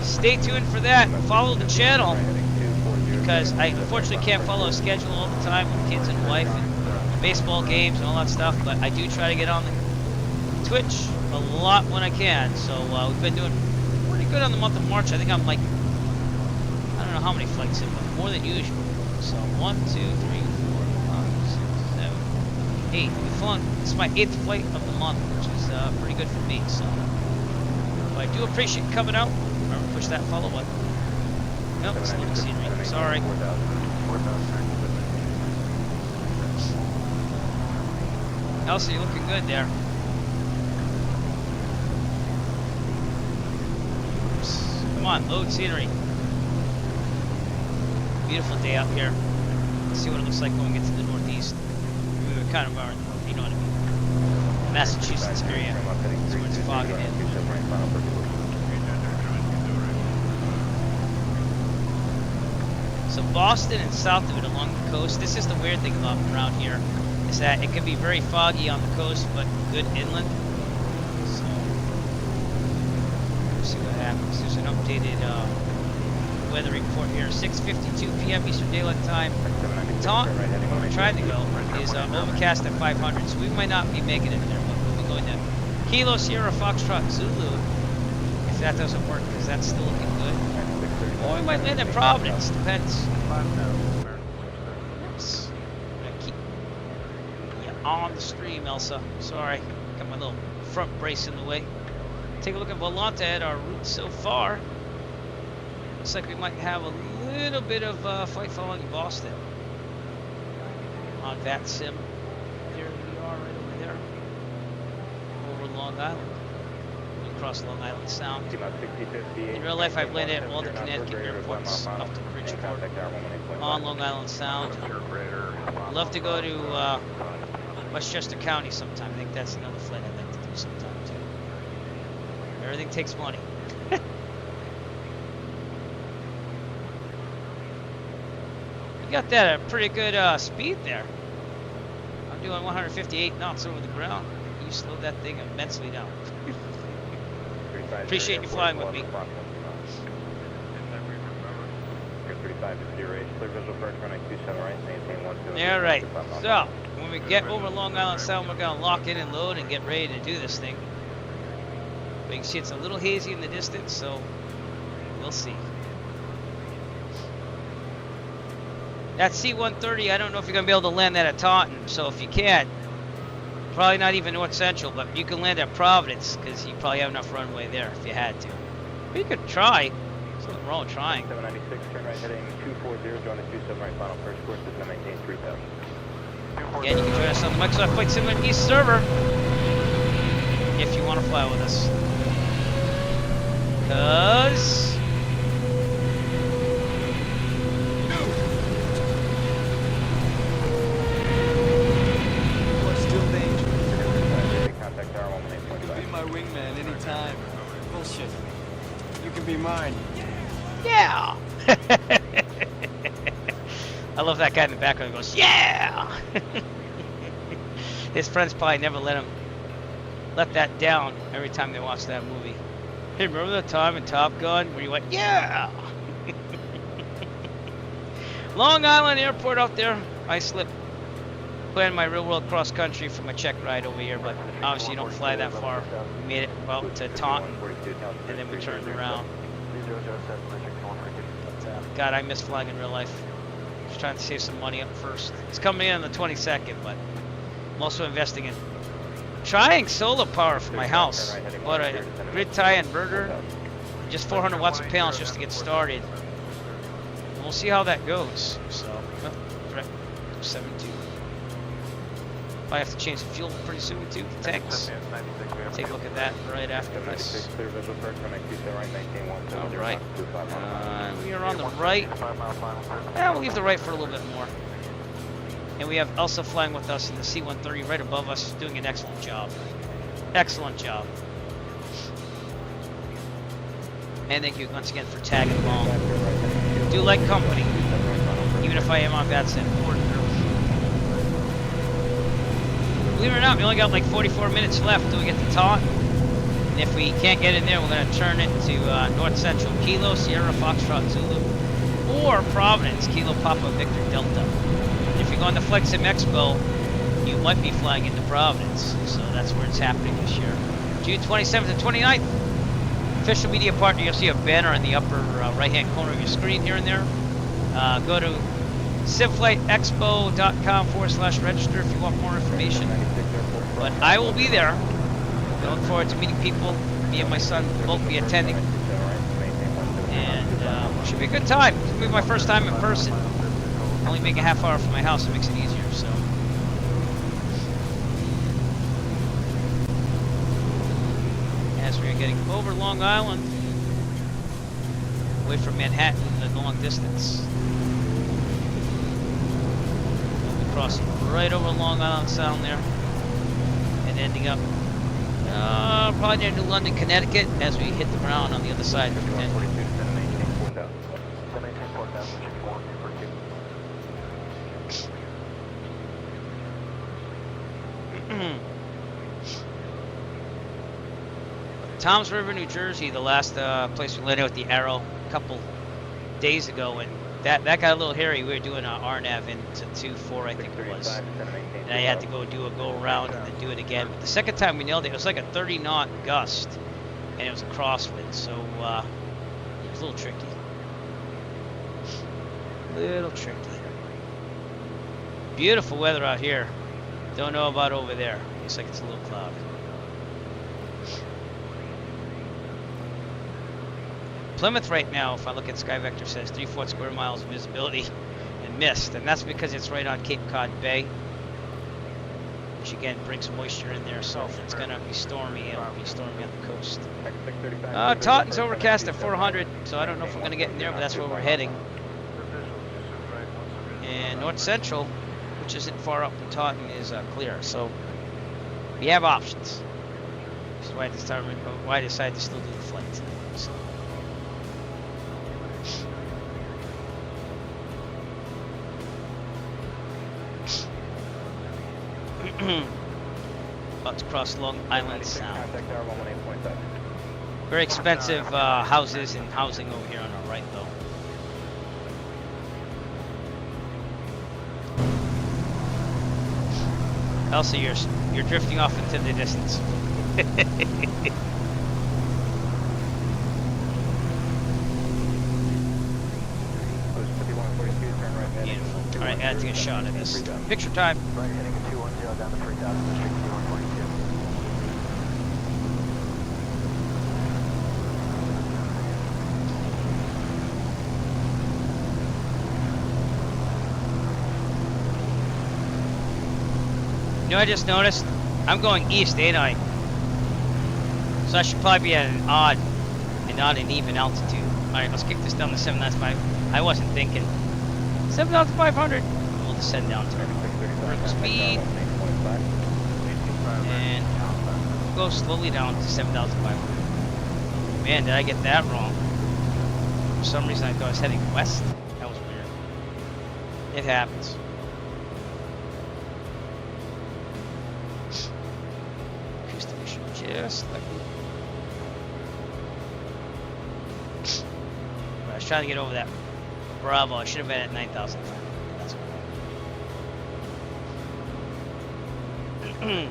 stay tuned for that. Follow the channel because I unfortunately can't follow a schedule all the time with kids and wife and baseball games and all that stuff. But I do try to get on the Twitch a lot when I can. So we've been doing pretty good on the month of March. I think I'm like, I don't know how many flights in, but more than usual. So 1, 2, 3, 4, 5, 6, 7, 8. We've flown. This is my 8th flight of the month, which is pretty good for me. So but I do appreciate you coming out. Remember, push that follow button. Nope, it's a little scenery. Sorry. Elsa, you're looking good there. Come on, load scenery. Beautiful day out here. Let's see what it looks like when we get to the northeast. We were kind of around, you know what I mean, Massachusetts area. So it's fogging in. So Boston and south of it along the coast, this is the weird thing about around here, is that it can be very foggy on the coast, but good inland. So, we'll see what happens. There's an updated weather report here. 6:52 p.m. Eastern Daylight Time. Taunton, where we're trying to go, is overcast at 500, so we might not be making it there, but we'll be going to Kilo Sierra Foxtrot Zulu, if that doesn't work, because that's still looking good. Or we might land in Providence, depends. Oops. I'm gonna keep you on the stream, Elsa. Sorry, got my little front brace in the way. Take a look at Volante at our route so far. Looks like we might have a little bit of flight following in Boston on that sim. There we are, right over there, over Long Island. We cross Long Island Sound. In real life, I've landed at all the Connecticut airports up to Bridgeport on Long Island Sound. I'd love to go to Westchester County sometime. I think that's another flight I'd like to do sometime too. Everything takes money. You got that at a pretty good speed there. I'm doing 158 knots over the ground. You slowed that thing immensely down. Appreciate you flying with me. Yeah, right. So, when we get over Long Island Sound, we're going to lock in and load and get ready to do this thing. But you can see it's a little hazy in the distance, so we'll see. That C-130, I don't know if you're going to be able to land that at Taunton, so if you can, probably not even North Central, but you can land at Providence, because you probably have enough runway there if you had to. But you could try. There's nothing wrong with trying. 796, turn right heading 240, join the 27 right final first course, is going to maintain 3000. Again, you can join us on the Microsoft Flight Simulator East server, if you want to fly with us. Because... wingman anytime. Bullshit. You can be mine. Yeah! I love that guy in the background who goes, yeah! His friends probably never let that down every time they watch that movie. Hey, remember that time in Top Gun where you went, yeah! Long Island Airport out there. I slipped. Planned my real world cross country for my check ride over here, but obviously you don't fly that far. We made it well to Taunton, and then we turned around. But, God, I miss flying in real life. Just trying to save some money up first. It's coming in on the 22nd, but I'm also investing in trying solar power for my house. Bought a grid tie inverter, just 400 watts of panels just to get started. And we'll see how that goes. So, correct, 72. I have to change the fuel pretty soon too, the tanks. Take a look at that right after this. Alright. We are on the right. We'll leave the right for a little bit more. And we have Elsa flying with us in the C-130 right above us, doing an excellent job. Excellent job. And thank you once again for tagging along. Do like company, even if I am on bad set. Believe it or not, we only got like 44 minutes left till we get to Taunton. And if we can't get in there, we're going to turn it to North Central Kilo, Sierra Foxtrot Zulu, or Providence, Kilo Papa Victor Delta. And if you're going to Flight Sim Expo, you might be flying into Providence. So that's where it's happening this year. June 27th and 29th. Official media partner, you'll see a banner in the upper right-hand corner of your screen here and there. Go to simflightexpo.com/register if you want more information. But I will be there. I look forward to meeting people. Me and my son will both be attending. And it should be a good time. It's going to be my first time in person. I only make a half hour from my house. It makes it easier. So. As we're getting over Long Island, away from Manhattan, the long distance. We'll be crossing right over Long Island Sound there, and ending up probably near New London, Connecticut, as we hit the ground on the other side of the Toms River, New Jersey, the last place we landed with the Arrow a couple days ago, and that got a little hairy. We were doing an RNAV into 2-4, I think it was, and I had to go do a go around and then do it again. But the second time we nailed it, it was like a 30-knot gust, and it was a crosswind, so it was a little tricky. Little tricky. Beautiful weather out here. Don't know about over there. Looks like it's a little cloudy. Plymouth right now, if I look at Sky Vector, says 3/4 square miles of visibility and mist, and that's because it's right on Cape Cod Bay, which again brings moisture in there, so if it's gonna be stormy, it'll be stormy on the coast. Taunton's overcast at 400, so I don't know if we're gonna get in there, but that's where we're heading. And North Central, which isn't far up in Taunton, is clear, so we have options. This is why I decided to still do the flight tonight. So. About to cross Long Island Sound. Very expensive houses and housing over here on our right, though. Elsa, you're drifting off into the distance. Beautiful. All right, I gotta take a shot of this. Picture time. Right, heading at 210 down to 3000, district 142. You know, I just noticed I'm going east, ain't I? So I should probably be at an odd and not an even altitude. All right, let's kick this down to 795. I wasn't thinking 7,500. We'll descend down to vertical speed and go slowly down to 7,500. Man, did I get that wrong? For some reason, I thought I was heading west. That was weird. It happens. Just like I was trying to get over that Bravo. I should have been at 9,000. That's okay.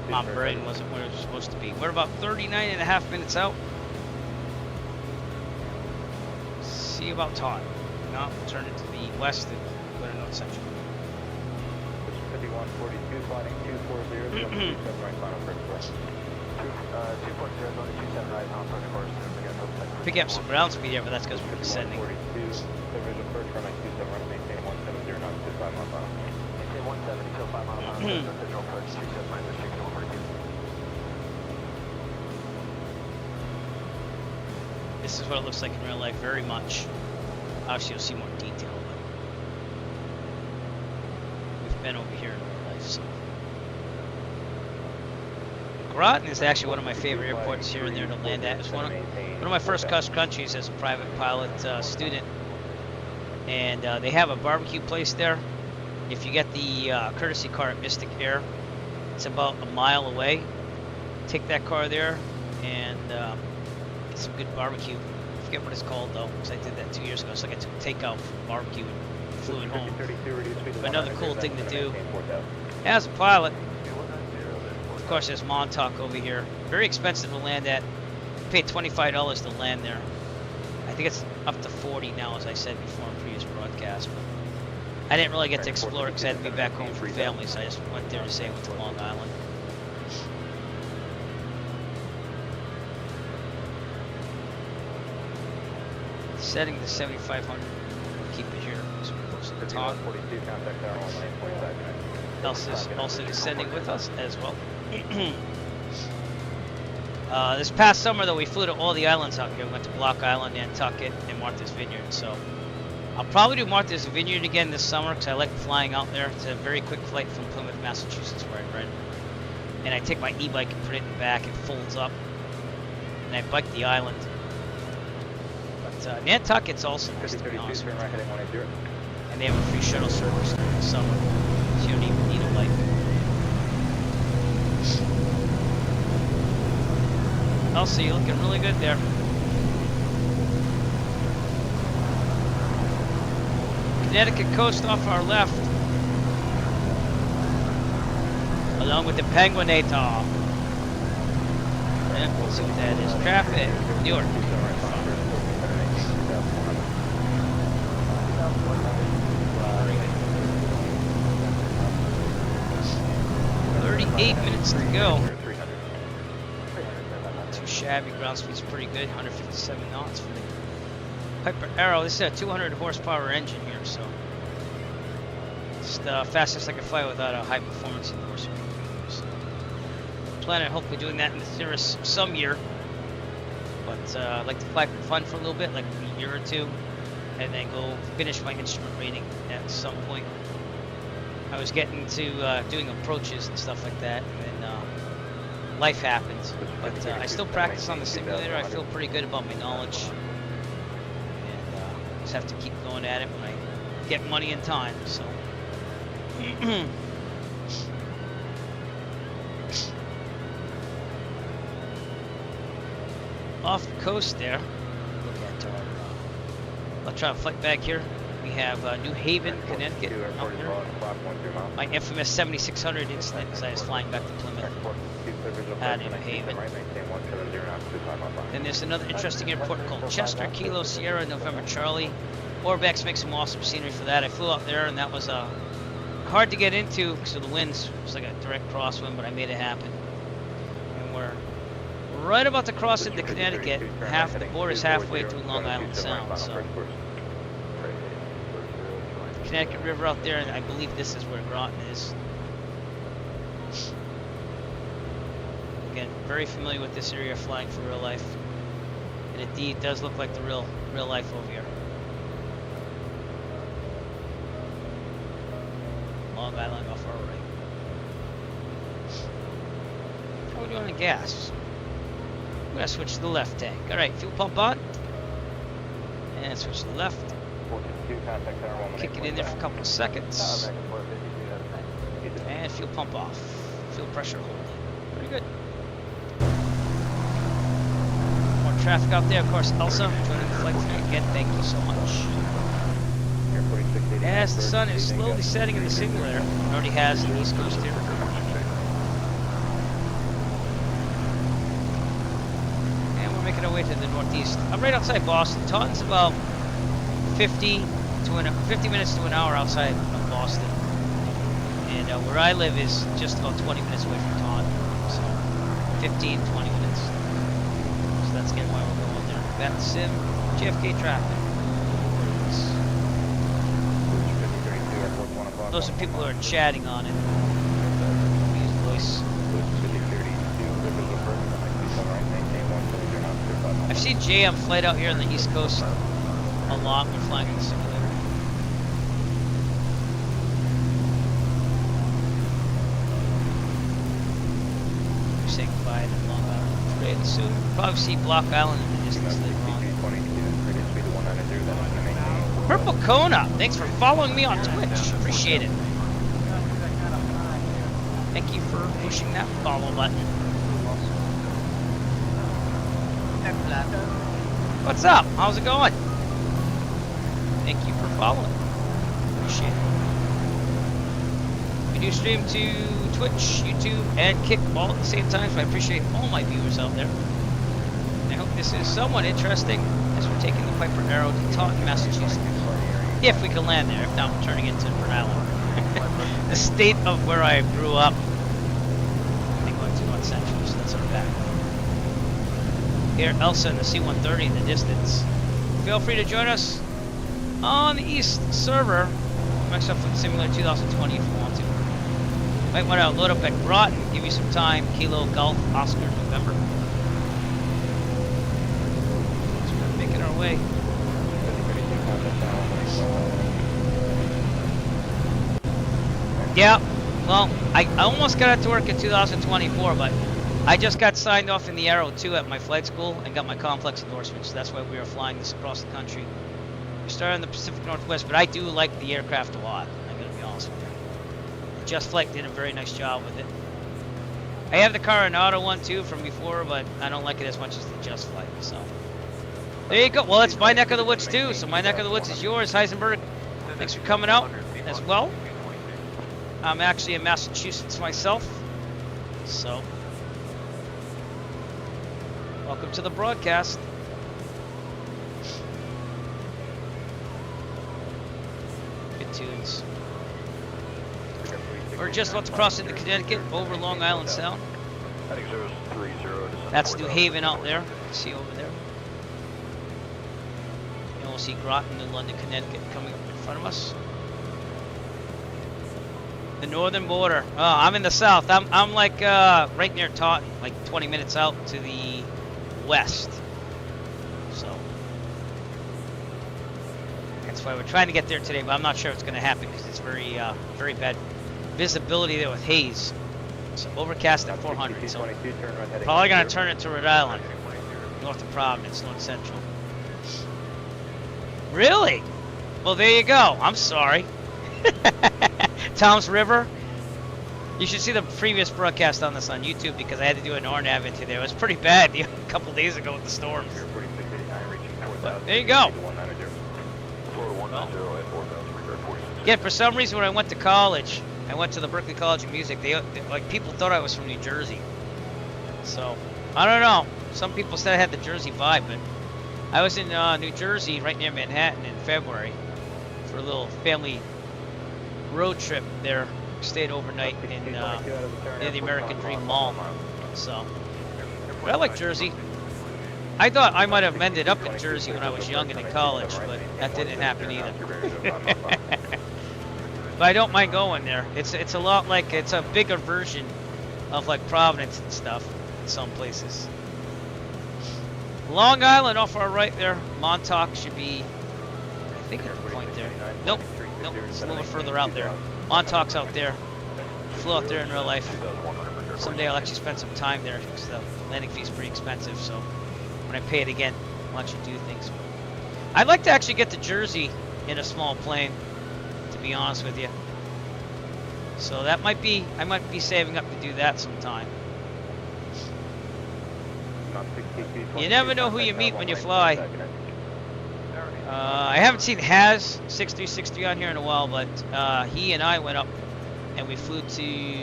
My brain wasn't where it was supposed to be. We're about 39.5 minutes out. See about Taunton. Now turn it to the west and go to North Central. 5142, sliding 240, right final first course. 240, going to 27 right, on first course. Pick up some ground speed here, but that's because we're descending. 42, the visual first, runway 27 right, maintain 170 knots, 25 miles an hour. Maintain 170 till 5 miles an hour, visual approach, 27 right, district 142. This is what it looks like in real life, very much. Obviously, you'll see more detail, but we've been over here in real life, so. Groton is actually one of my favorite airports here and there to land at. It's one of my first cross countries as a private pilot student, and they have a barbecue place there. If you get the courtesy car at Mystic Air, it's about a mile away. Take that car there and get some good barbecue. I forget what it's called though, because I did that 2 years ago. So I got to takeout barbecue and flew it home. But another cool thing to do as a pilot. Of course, there's Montauk over here. Very expensive to land at. You pay $25 to land there. I think it's up to 40 now, as I said before in previous broadcasts. But I didn't really get to explore it because I had to be back home for family, so I just went there to say I went to Long Island. Setting to 7,500. Keep it here. So we're close to the top. Also descending with us as well. This past summer, though, we flew to all the islands out here. We went to Block Island, Nantucket, and Martha's Vineyard. So I'll probably do Martha's Vineyard again this summer because I like flying out there. It's a very quick flight from Plymouth, Massachusetts, where I rent. And I take my e-bike and put it in the back. It folds up, and I bike the island. But Nantucket's also nice, to be honest with you. And they have a free shuttle service during the summer, so you don't even need a bike. Elsie, you're looking really good there. Connecticut coast off our left, along with the Penguinator. And we'll see what that is. Traffic, New York. 38 minutes to go. Too shabby. Ground speed's pretty good. 157 knots for the Piper Arrow. This is a 200 horsepower engine here, so it's the fastest I can fly without a high performance endorsement. So, plan on hopefully doing that in the Cirrus some year, but I'd like to fly for fun for a little bit, like a year or two, and then go finish my instrument rating at some point. I was getting to doing approaches and stuff like that, and then life happens. But I still practice on the simulator. I feel pretty good about my knowledge, and just have to keep going at it when I get money and time. So. Off the coast there. Look at our electronic flight back here. We have New Haven, Connecticut out there. My infamous 7600 incident as I was flying back to Plymouth at New Haven. Then there's another interesting airport called Chester, Kilo Sierra, November Charlie. Orbex makes some awesome scenery for that. I flew out there and that was hard to get into because of the winds. It was like a direct crosswind, but I made it happen. And we're right about to cross into Connecticut. Half the border's halfway through Long Island Sound, so. Connecticut River out there, and I believe this is where Groton is. Again, very familiar with this area, flying for real life. And indeed, it does look like the real life over here. Long Island off our right. How are we doing on gas? I'm gonna switch to the left tank. All right, fuel pump on. And switch to the left. Kick it in there for a couple of seconds. And fuel pump off. Fuel pressure holding. Pretty good. More traffic out there. Of course, Elsa, joining the flight tonight. Again, thank you so much. As the sun is slowly setting in the simulator, it already has in the East Coast here. And we're making our way to the northeast. I'm right outside Boston. Taunton's about 50 minutes to an hour outside of Boston, and where I live is just about 20 minutes away from Taunton, so 15, 20 minutes. So that's again why we're going there. That sim, JFK traffic. Those are people who are chatting on it. Voice. I've seen JM flight out here on the East Coast a lot when flying in the simulator. You're saying goodbye ride at Long Island pretty soon. Probably see Block Island in the distance later on. Purple Kona, thanks for following me on Twitch. Appreciate it. Thank you for pushing that follow button. What's up? How's it going? Thank you for following. Appreciate it. We do stream to Twitch, YouTube, and Kickball at the same time, so I appreciate all my viewers out there. I hope this is somewhat interesting as we're taking the Piper Arrow to Taunton, Massachusetts. If we can land there, if not, we're turning into Rhode Island. The state of where I grew up. I think going to North Central, so that's our back. Here, Elsa and the C-130 in the distance. Feel free to join us on the East server. MSFS Simulator 2020 if you want to. Might want to load up at Groton, give you some time. Kilo, Golf, Oscar, November. So we're making our way. Yeah, well, I almost got out to work in 2024, but I just got signed off in the Arrow 2 at my flight school and got my complex endorsement, so that's why we are flying this across the country. We started in the Pacific Northwest, but I do like the aircraft a lot, I'm going to be honest with you. Just Flight did a very nice job with it. I have the Coronado one too from before, but I don't like it as much as the Just Flight, so. There you go. Well, it's my neck of the woods too, so my neck of the woods is yours, Heisenberg. Thanks for coming out as well. I'm actually in Massachusetts myself, so welcome to the broadcast. Good tunes. We're just about to cross into Connecticut over Long Island Sound. That's New Haven out there. See over there. And we'll see Groton and London, Connecticut coming up in front of us. The northern border. Oh, I'm in the south. I'm like right near Taunton, like 20 minutes out to the west. So that's why we're trying to get there today, but I'm not sure it's going to happen because it's very bad visibility there with haze. So overcast at 400. So probably going to turn it to Rhode Island, north of Providence, North Central. Really? Well, there you go. I'm sorry. Toms River. You should see the previous broadcast on this on YouTube because I had to do an RNAV into there. It was pretty bad a couple days ago with the storms. But there you go. Well, yeah, for some reason when I went to college, I went to the Berklee College of Music. They like people thought I was from New Jersey. So I don't know. Some people said I had the Jersey vibe, but I was in New Jersey, right near Manhattan, in February for a little family road trip there. Stayed overnight in near the American Dream Mall. So, but I like Jersey. I thought I might have ended up in Jersey when I was young and in college, but that didn't happen either. But I don't mind going there. It's a lot like, it's a bigger version of like Providence and stuff in some places. Long Island off our right there. Montauk should be, I think, at the point there. Nope, it's a little further out there. Montauk's out there. Flew out there in real life. Someday I'll actually spend some time there because the landing fee is pretty expensive. So when I pay it again, I'll actually do things. I'd like to actually get to Jersey in a small plane, to be honest with you. So that might be, I might be saving up to do that sometime. You never know who you meet when you fly. I haven't seen Haz 6363 on here in a while, but he and I went up and we flew to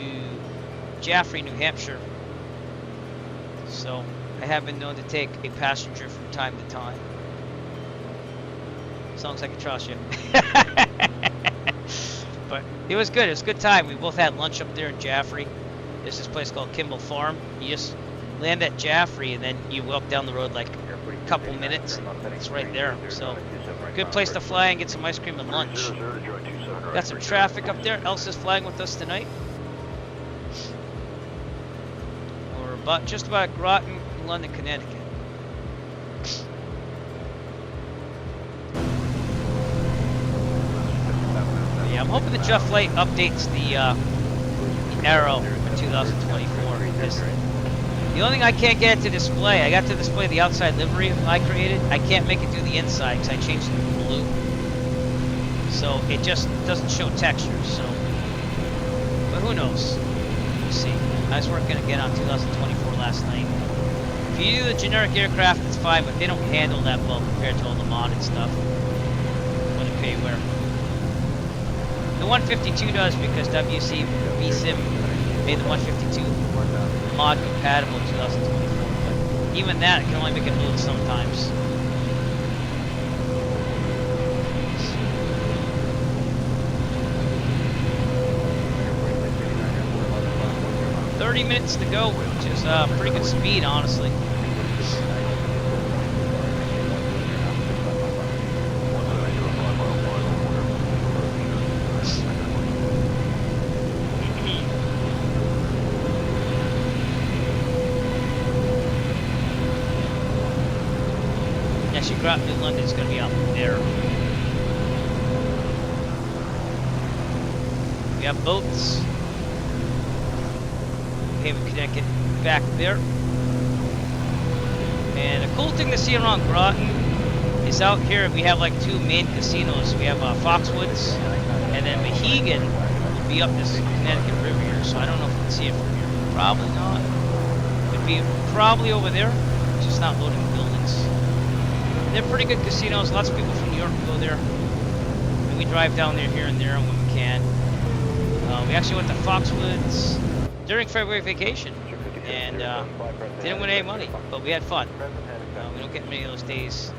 Jaffrey, New Hampshire. So I have been known to take a passenger from time to time. As long as I can trust you. But it was good. It was a good time. We both had lunch up there in Jaffrey. There's this place called Kimball Farm. You just land at Jaffrey and then you walk down the road like a couple minutes. It's right there. So good place to fly and get some ice cream and lunch. Got some traffic up there. Elsa's flying with us tonight. We're just about at Groton, London, Connecticut. Yeah, I'm hoping the Jet Flight updates the Arrow for 2024 because The only thing I can't get it to display, I got to display the outside livery I created. I can't make it do the inside because I changed it to blue. So it just doesn't show textures. So, but who knows? We'll see. I was working again on 2024 last night. If you do the generic aircraft, it's fine, but they don't handle that well compared to all the modded stuff. Wouldn't pay where. The 152 does because WC VSIM made the 152 mod compatible in 2024. But even that, it can only make it load sometimes. Minutes to go, which is pretty good speed, honestly. Actually, Groton, New London is going to be out there. We have boats. Haven, Connecticut, back there. And a cool thing to see around Groton is out here we have like two main casinos. We have Foxwoods, and then Mohegan will be up this Connecticut River here. So I don't know if you can see it from here. Probably not. It'd be probably over there, just not loading buildings. They're pretty good casinos. Lots of people from New York go there. And we drive down there here and there when we can. We actually went to Foxwoods during February vacation, and didn't win any money, but we had fun. We don't get many of those days.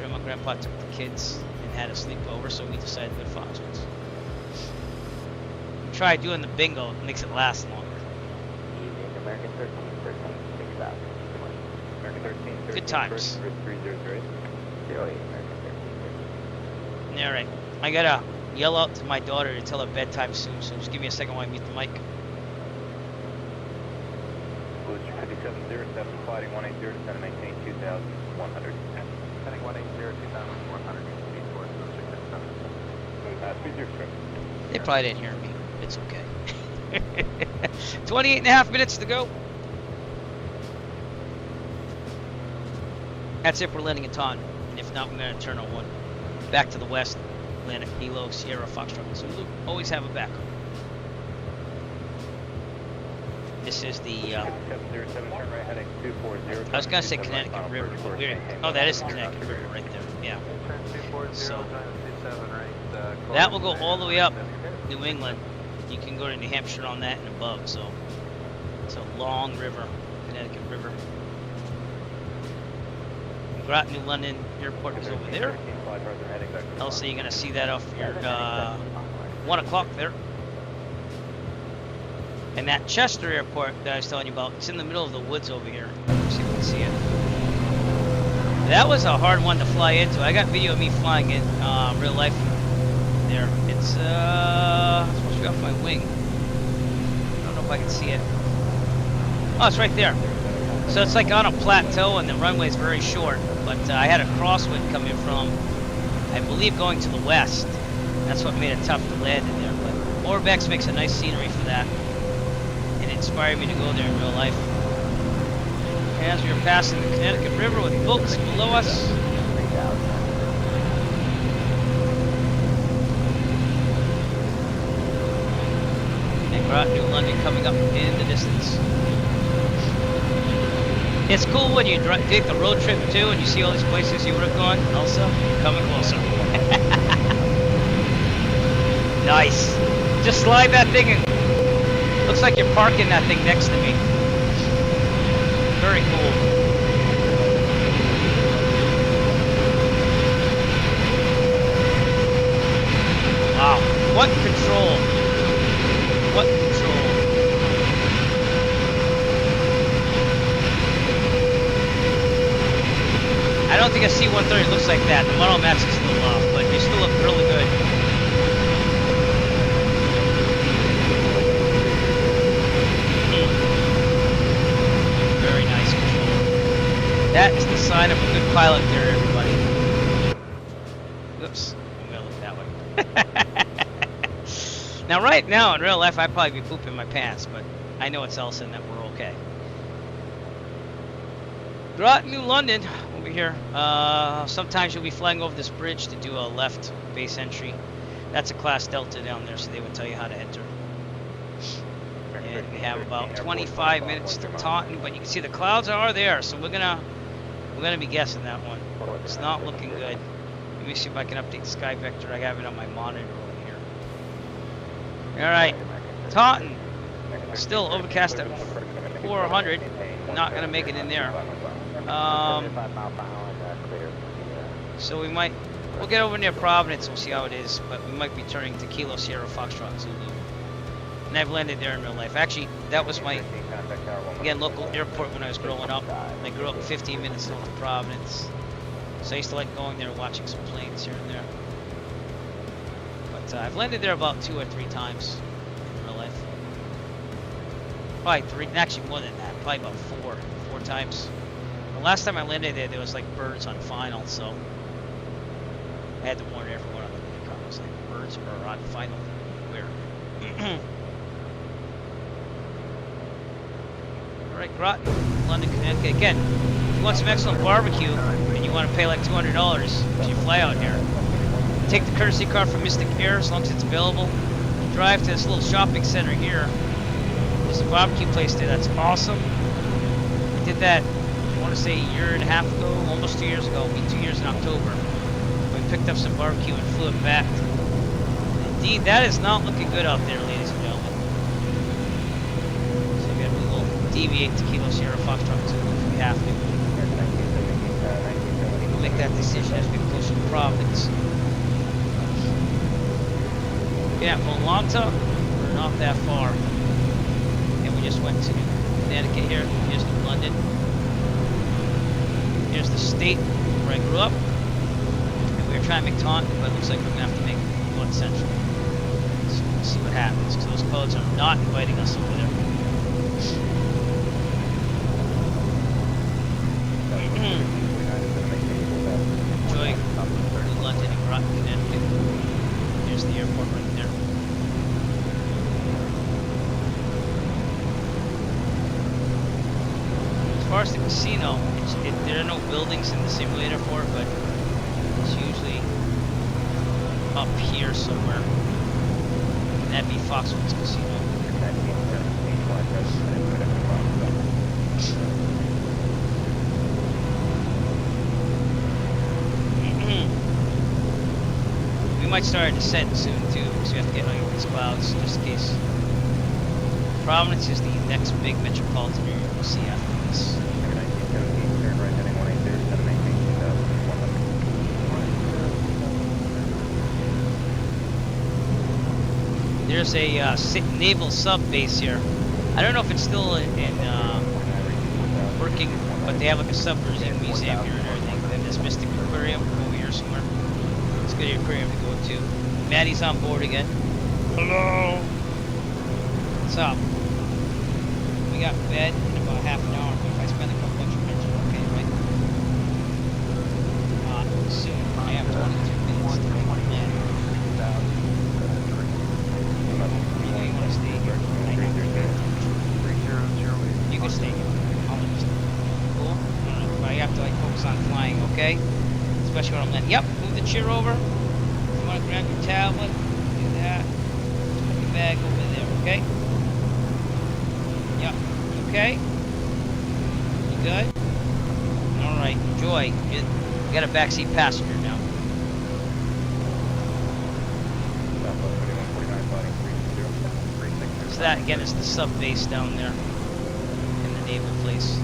My grandpa took the kids and had a sleepover, so we decided to go to Foxwoods. Try doing the bingo, it makes it last longer. American 13, 6,000. American 13, Good times. 300, Alright, I gotta yell out to my daughter to tell her bedtime soon, so just give me a second while I mute the mic. 5707, fighting 180 to center, maintain 2,100. Heading 180, 2,100, speed force, 667. Speed 0, They probably didn't hear me. It's okay. 28.5 minutes to go. That's if we're landing in Taunton. If not, we're going to turn on one. Back to the west. Land at Kilo, Sierra, Foxtrot, Zulu. Always have a backup. This is the, I was going to say Connecticut River. Oh, that is the Connecticut River right there. Yeah. So, that will go all the way up New England. You can go to New Hampshire on that and above. So, it's a long river, Connecticut River. Groton, New London Airport is over there. Also, you're going to see that off your 1 o'clock there. And that Chester Airport that I was telling you about, it's in the middle of the woods over here. Let's see if you can see it. That was a hard one to fly into. I got video of me flying in real life there. It's supposed to be off my wing. I don't know if I can see it. Oh, it's right there. So it's like on a plateau and the runway is very short. But I had a crosswind coming from, I believe, going to the west. That's what made it tough to land in there. But Orbex makes a nice scenery for that. It inspired me to go there in real life. As we are passing the Connecticut River with boats below us. And Groton, New London coming up in the distance. It's cool when you take the road trip too and you see all these places you would have gone. Also, coming closer. Nice. Just slide that thing in. Looks like you're parking that thing next to me. Very cool. Wow. What control. What control. I don't think a C-130 looks like that. The model maps is still off, but you still look really good. Very nice control. That is the sign of a good pilot there, everybody. Oops, I'm gonna look that way. Now, right now, in real life, I'd probably be pooping my pants, but I know it's Elson that we're okay. Groton, New London, over here. Sometimes you'll be flying over this bridge to do a left base entry. That's a class Delta down there, so they would tell you how to enter. And we have about 25 minutes to Taunton, but you can see the clouds are there, so we're gonna be guessing that one. It's not looking good. Let me see if I can update the sky vector. I have it on my monitor over here. All right, Taunton. Still overcast at 400. Not gonna make it in there. So we'll get over near Providence. We'll see how it is, but we might be turning to Kilo Sierra Foxtrot Zulu. And I've landed there in real life. Actually, that was my, again, local airport when I was growing up. I grew up 15 minutes north of Providence. So I used to like going there, watching some planes here and there. But I've landed there about 2 or 3 times in real life. Probably 3, actually more than that. Probably about 4 times. The last time I landed there was like birds on final, so I had to warn everyone on the intercom. It was like birds are on final. Where? Alright, Groton, London, Connecticut. Again, if you want some excellent barbecue and you want to pay like $200 if you fly out here, take the courtesy car from Mystic Air as long as it's available. Drive to this little shopping center here. There's a barbecue place there that's awesome. I did that, I want to say a year and a half ago, almost 2 years ago. It'll be 2 years in October. We picked up some barbecue and flew it back. Indeed, that is not looking good out there, ladies and gentlemen. So again, we will deviate to Kilo Sierra Foxtrot if we have to. We'll make that decision as we get closer to Providence. Yeah, Volanta, we're not that far. And we just went to Connecticut here. Here's New London. Here's the state where I grew up. And we were trying to make Taunton, but it looks like we're going to have to make North Central. So we'll see what happens, because those codes are not inviting us over there. Enjoy New London and Groton, Connecticut. Here's the airport right there. As far as the casino, there are no buildings in the simulator for it, but it's usually up here somewhere. And that'd be Foxwoods Casino. We might start a descent soon too, because we have to get under these clouds just in case. Providence is the next big metropolitan area we'll see after this. There's a naval sub base here. I don't know if it's still working, but they have like a submarine museum here and everything. Then there's Mystic Aquarium over here somewhere. It's a good aquarium to go to. Maddie's on board again. Hello. What's up? We got fed in about half an hour, but if I spend a couple extra minutes, we're okay, right? Soon. I have 22 minutes to make one land. You want to stay here? You can stay here. I'll just cool. But I have to like focus on flying, okay? Especially when I'm landing. Yep, move the chair over. If you want to grab your tablet, do that. Just put your bag over there, okay? Yep. Okay? You good? Alright, enjoy. You got a backseat passenger now. So that again is the sub base down there in the naval place.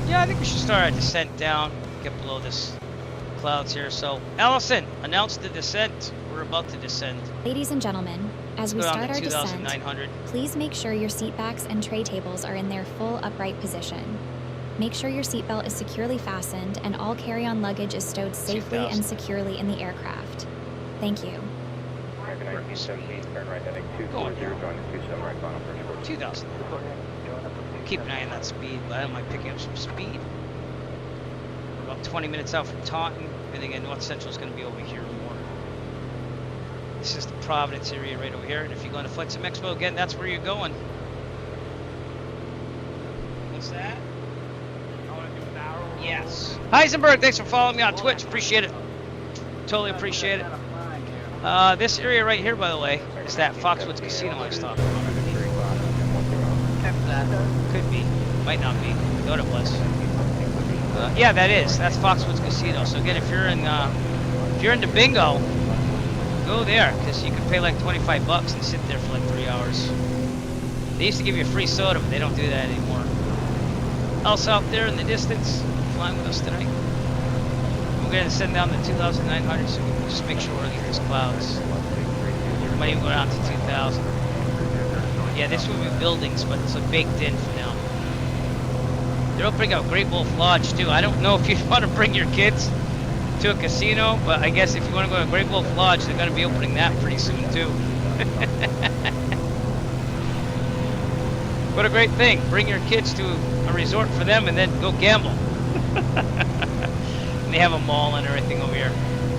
Yeah, I think we should start our descent down, get below this clouds here. So, Allison, announce the descent. We're about to descend. Ladies and gentlemen, as we start our descent, 2,900. please make sure your seat backs and tray tables are in their full upright position. Make sure your seatbelt is securely fastened and all carry-on luggage is stowed safely and securely in the aircraft. Thank you. 2,000. Keep an eye on that speed, but I don't mind picking up some speed. We're about 20 minutes out from Taunton, and again, North Central is going to be over here more. This is the Providence area right over here, and if you're going to Flight Sim Expo, again, that's where you're going. What's that? Yes. Heisenberg, thanks for following me on Twitch. Appreciate it. Totally appreciate it. This area right here, by the way, is that Foxwoods Casino I was talking about. Could be. Might not be. I thought it was. Yeah, that is. That's Foxwoods Casino. So again, if you're in the bingo, go there, because you can pay like 25 bucks and sit there for like 3 hours. They used to give you a free soda, but they don't do that anymore. Else out there in the distance, flying with us tonight. We're going to send down the 2,900, so we can just make sure we're looking at these clouds. We might even go down to 2,000. Yeah, this will be buildings, but it's like baked in for now. They're opening up Great Wolf Lodge too. I don't know if you want to bring your kids to a casino, but I guess if you want to go to Great Wolf Lodge, they're going to be opening that pretty soon too. What a great thing. Bring your kids to a resort for them and then go gamble. And they have a mall and everything over here.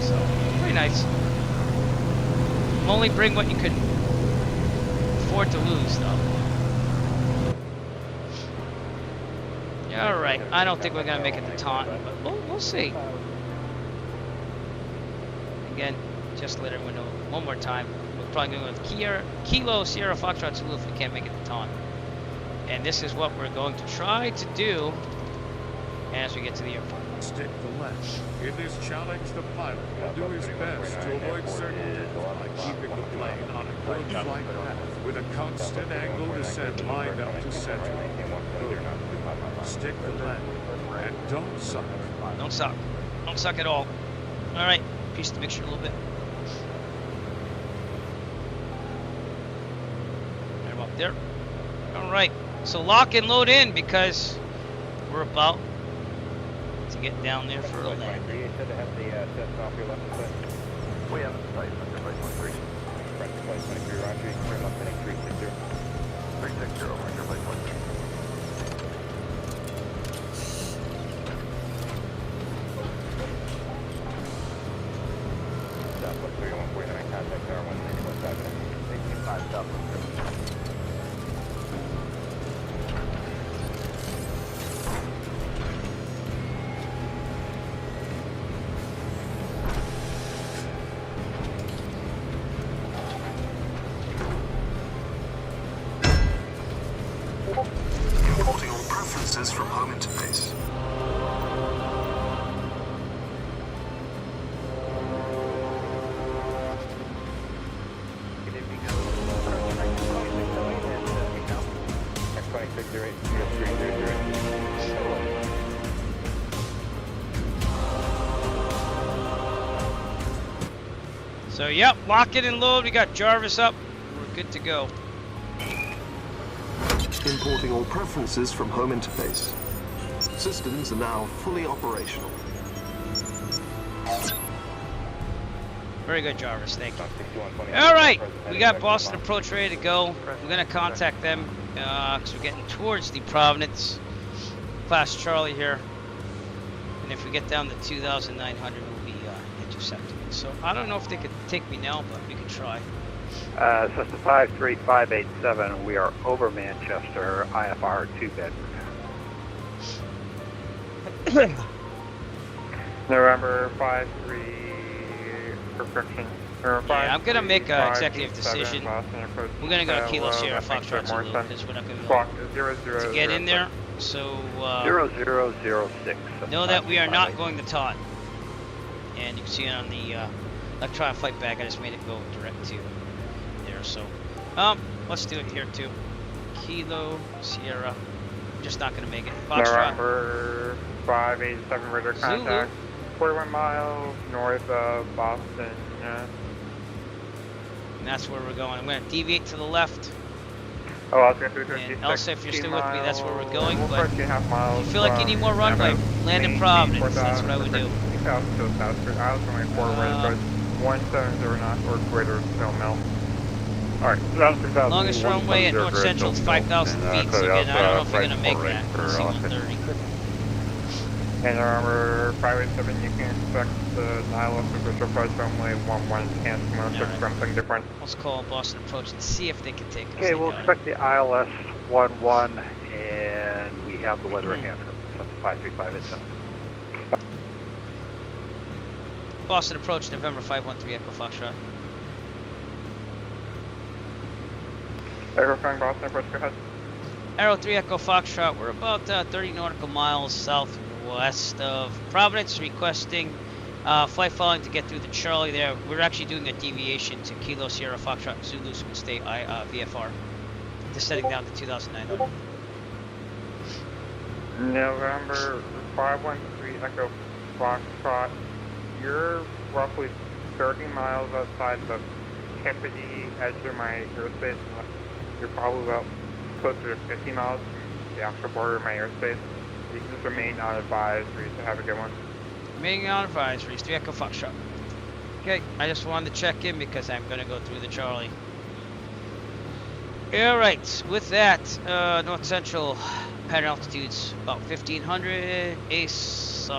So, pretty nice. Only bring what you can afford to lose, though. Yeah, alright. I don't think we're going to make it to Taunton, but we'll see. Again, just let everyone know one more time. We're probably going to go with Kilo Sierra Foxtrot Zulu if we can't make it to Taunton. And this is what we're going to try to do as we get to the airport. Stick the left. In this challenge, the pilot will do his best to avoid certain death by keeping the plane on a good flight path with a constant angle descent lined up to center. Good. Stick the left and don't suck. Don't suck. Don't suck at all. All right. Piece the mixture a little bit. Get him up there. All right. So lock and load in because we're about to get down there for a landing. We have a site under flight 23. Flight 23, roger. You can turn left heading 360. 360, under flight 23. Southwest 3149, contact tower 191.5. 18.5 Southwest. Importing all preferences from home interface. So, yep, lock it and load. We got Jarvis up. We're good to go. Importing all preferences from home interface. Systems are now fully operational. Very good, Jarvis. Thank you. All right, we got Boston approach ready to go. We're going to contact them because we're getting towards the Providence class Charlie here. And if we get down to 2,900, we'll be intercepting it. So I don't know if they could take me now, but we could try. Cessna 53587, we are over Manchester, IFR 2-bedroom. November 53, prescription. Yeah, I'm gonna make an executive decision. We're gonna go to Kilo Sierra Foxtrot Zulu because we're not gonna to get in there. So 0006. know that we are not going to Taunton. And you can see it on the electronic flight bag. I just made it go direct to there. So let's do it here too. Kilo Sierra. I'm just not gonna make it. Foxtrot. November 587, radar contact. 41 miles north of Boston. And that's where we're going. I'm going to deviate to the left. Oh, I was going to do And Elsa, if you're still with me, that's where we're going. We'll But if you feel like you need more runway, land in Providence. That's what I would do. I was going forward, 1709 or greater snow melt. Alright, so Longest runway at North Central is 5,000 feet. So again, I don't know if you're going to make that. C-130. And number 587, you can expect the Nihilus official price runway 11 cancel Alright. something different. Let's call Boston Approach and see if they can take us. Okay, we'll expect the ILS 11 and we have the weather at hand from 535 itself. Boston approach, November 513 Echo Foxtrot. Aircraft Boston approach, go ahead. Arrow 3 Echo Foxtrot, we're about 30 nautical miles southwest of Providence, requesting flight following to get through the Charlie there. We're actually doing a deviation to Kilo Sierra Foxtrot Zulu, so we stay VFR. Descending down to 2009. November 513 Echo Foxtrot, you're roughly 30 miles outside the tippity edge of my airspace. You're probably about closer to 50 miles from the actual border of my airspace. You can just remain on advisory, so have a good one. Remaining on advisories, 3 Echo Foxtrot. Okay, I just wanted to check in because I'm going to go through the Charlie. Alright, with that, north central pattern altitudes about 1500, AWAS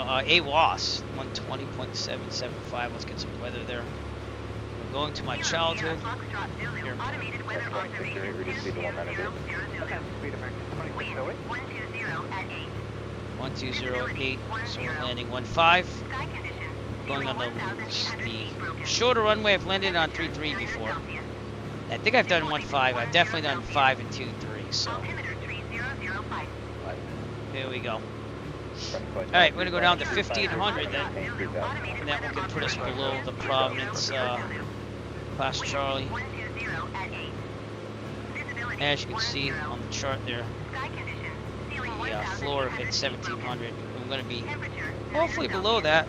120.775. Let's get some weather there. We're going to my childhood. Here. 1208, so we're landing 15. Going on the shorter runway. I've landed on 33 before. I think I've done 15. I've definitely done 5 and 2, 3. So here we go. All right, we're gonna go down to 1500 then, and that will put us below the Providence class Charlie. As you can see on the chart there, the floor of it's 1700. I'm gonna be hopefully below that.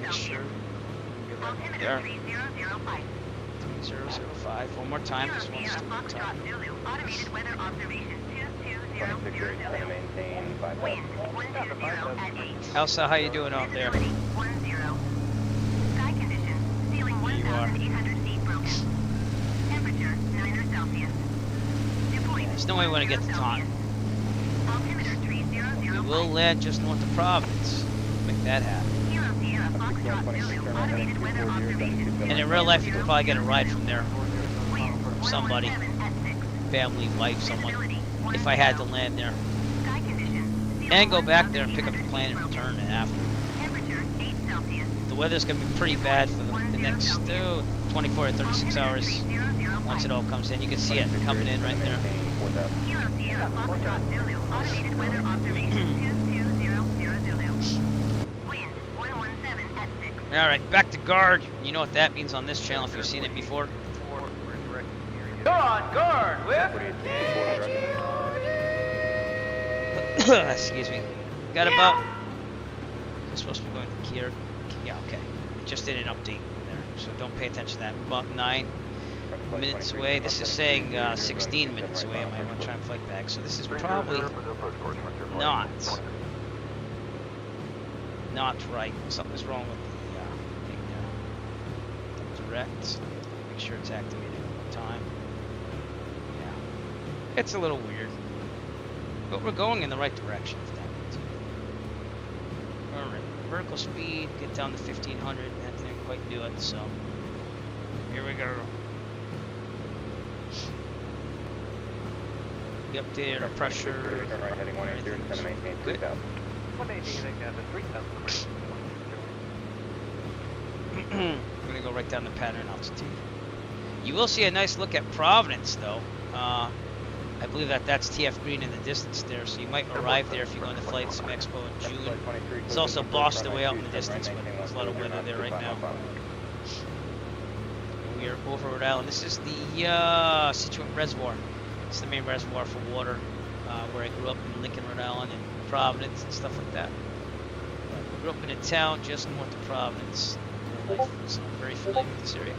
Make sure. There. 005. One more time. Just one stupid time. Elsa, how you doing out there? There you are. There's no way we want to get to Taunton. We will land just north of Providence. Make that happen. And in real life, you could probably get a ride from there. From somebody. Family, wife, someone. If I had to land there. And go back there and pick up the plane and return after. The weather's going to be pretty bad for the next 24 to 36 hours. Once it all comes in. You can see it coming in right there. Alright, back to guard. You know what that means on this channel if you've seen it before. Go on, guard, whip! Excuse me. Got about... I'm supposed to be going to Kier. Yeah, okay. Just did an update there, so don't pay attention to that. About 9 minutes away. This is saying 16 minutes away. I might want to try and flight back. So this is probably not right. Something's wrong with the thing there. Direct. Make sure it's activated one time. Yeah. It's a little weird. But we're going in the right direction. Alright. Vertical speed. Get down to 1500. That didn't quite do it, so here we go. We updated our pressure. Good. We're gonna go right down the pattern altitude. You will see a nice look at Providence, though. I believe that's TF Green in the distance there, so you might arrive there if you're going to Flight Sim Expo in June. It's also Boston way out in the distance, but there's a lot of weather there right now. We are over Rhode Island. This is the Situate Reservoir. It's the main reservoir for water, where I grew up in Lincoln, Rhode Island, and Providence and stuff like that. I grew up in a town just north of Providence. So I'm very familiar with this area.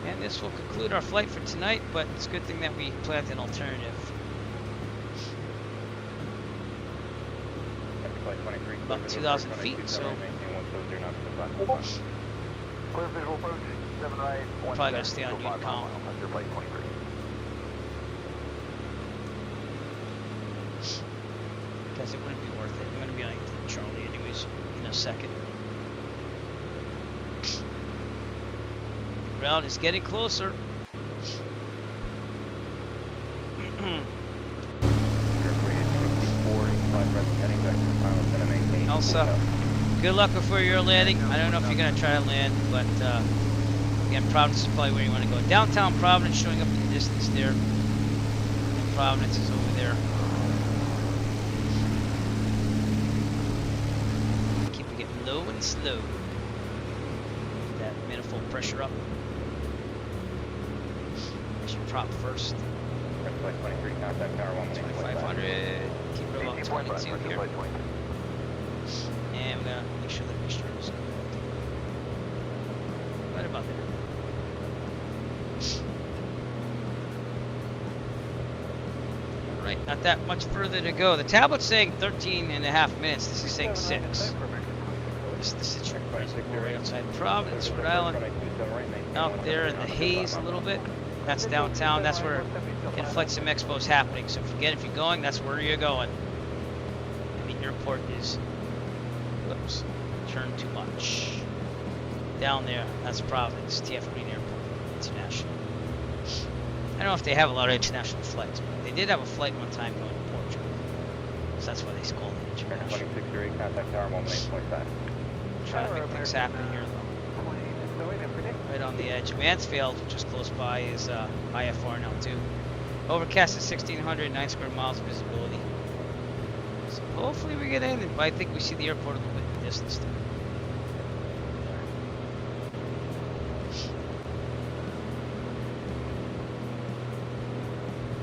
And this will conclude our flight for tonight, but it's a good thing that we planned an alternative. About 2,000 feet, so Clear visual approach, 7 right, 1 probably gonna stay on Unicom. Because it wouldn't be worth it. I'm gonna be on Charlie anyways in a second. The ground is getting closer. Also, good luck before your landing. I don't know if you're going to try to land, but again, Providence is probably where you want to go. Downtown Providence showing up in the distance there. And Providence is over there. Keeping it low and slow. That manifold pressure up. There's your prop first. 2500. Keep it about 22 here. And we're gonna make sure the mixture is good. Right about there. Alright, not that much further to go. The tablet's saying 13.5 minutes. This is saying 6. This is the situation. We're right outside Providence, Rhode Island. Out there in the haze a little bit. That's downtown. That's where Inflexim Expo is happening. So forget if you're going, that's where you're going. And the airport is, whoops, turned too much. Down there, that's Providence, TF Green Airport, International. I don't know if they have a lot of international flights, but they did have a flight one time going to Portugal. So that's why they called it international. Trying to make things happen here, though. Right on the edge. Mansfield, which is close by, is IFR now too. Overcast at 1600, 9 square miles of visibility. So hopefully we get in, but I think we see the airport a little bit in the distance there.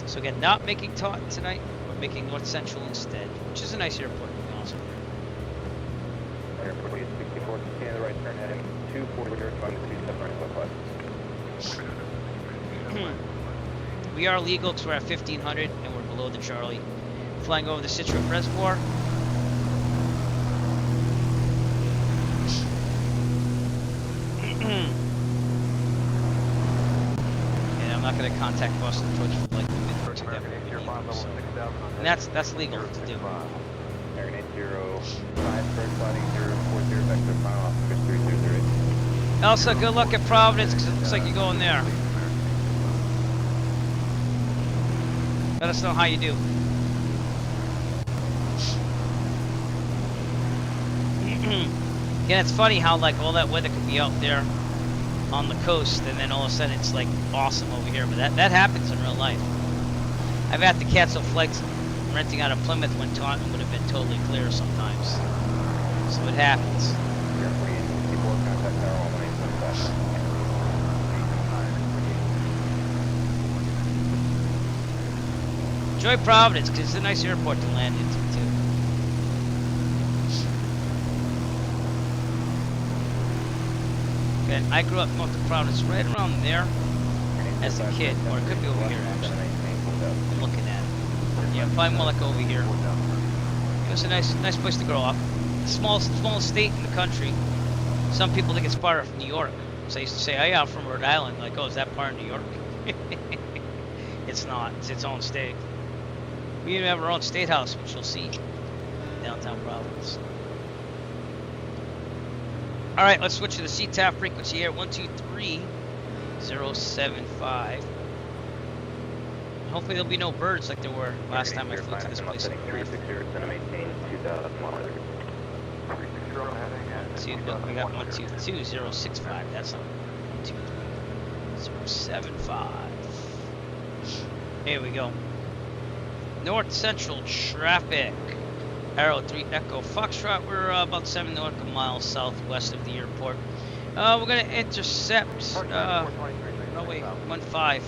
So again, not making Taunton tonight, but making North Central instead, which is a nice airport, to be honest with you. Airport is 64, continue the right turn heading 240, trying to 27 right southwest. We are legal because we're at 1500 and we're below the Charlie. Flying over the Citrus Reservoir. And I'm not going to contact Boston Approach for like the to them. And that's legal to do. American 805, first sliding 040, vector final officer 3008. Elsa, good luck at Providence because it looks like you're going there. Let us know how you do. Yeah, it's funny how like all that weather could be out there on the coast and then all of a sudden it's like awesome over here, but that happens in real life. I've had to cancel flights renting out of Plymouth when Taunton would have been totally clear sometimes. So it happens. Enjoy Providence because it's a nice airport to land into too. And I grew up north of Providence, right around there as a kid, or it could be over here actually. I'm looking at it. Yeah, probably more like over here. It was a nice place to grow up. Smallest state in the country. Some people think it's part of New York. So I used to say, "Oh yeah, I'm from Rhode Island." Like, oh, is that part of New York? It's not. It's its own state. We even have our own state house, which you'll see in downtown Providence. All right, let's switch to the CTAF frequency here. 123.075. Hopefully there'll be no birds like there were last time I flew to this place. Look, we got 122.065. That's not 123.075. Here we go. North Central traffic. Arrow 3 Echo Foxtrot. We're about 7 nautical miles southwest of the airport. We're going to intercept. No wait, 15.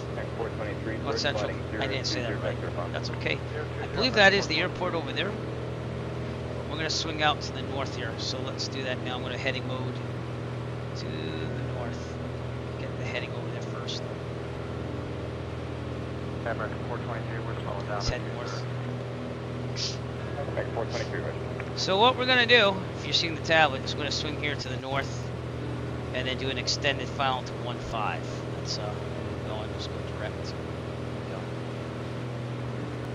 North Central. I didn't say that right. That's okay. I believe that is the airport over there. We're going to swing out to the north here. So let's do that now. I'm going to heading mode to the north. Get the heading over there first. American 423, we're slowing down. Let's head north. American 423, right. So what we're going to do, if you're seeing the tablet, is we're going to swing here to the north and then do an extended final to 15. That's going, just go direct. Go.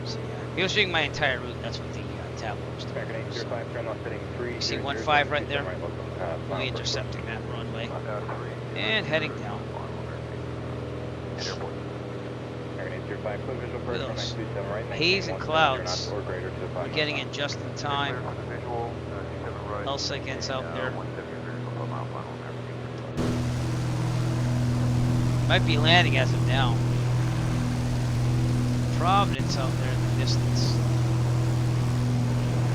So yeah, you're seeing my entire route. That's what the tablet was doing. American 805, turn left heading 3. You see 15 right there? We'll be intercepting that runway. And heading down. American Haze and clouds. We're getting it just in time. Elsa gets out there. Might be landing as of now. Providence out there in the distance.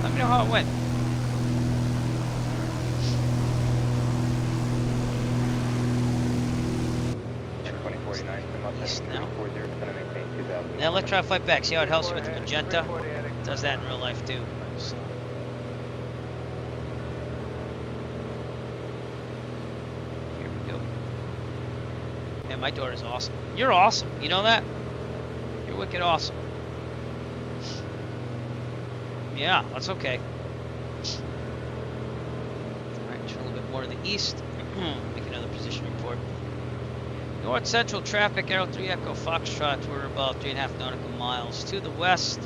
Let me know how it went. East now. Now let's try to fight back. See how it helps with the magenta? Does that in real life too. So. Here we go. Man, my daughter's awesome. You're awesome. You know that? You're wicked awesome. Yeah, that's okay. Alright, turn a little bit more to the east. Make another position report. North Central traffic, Arrow 3 Echo Foxtrot, we're about 3.5 nautical miles. To the west,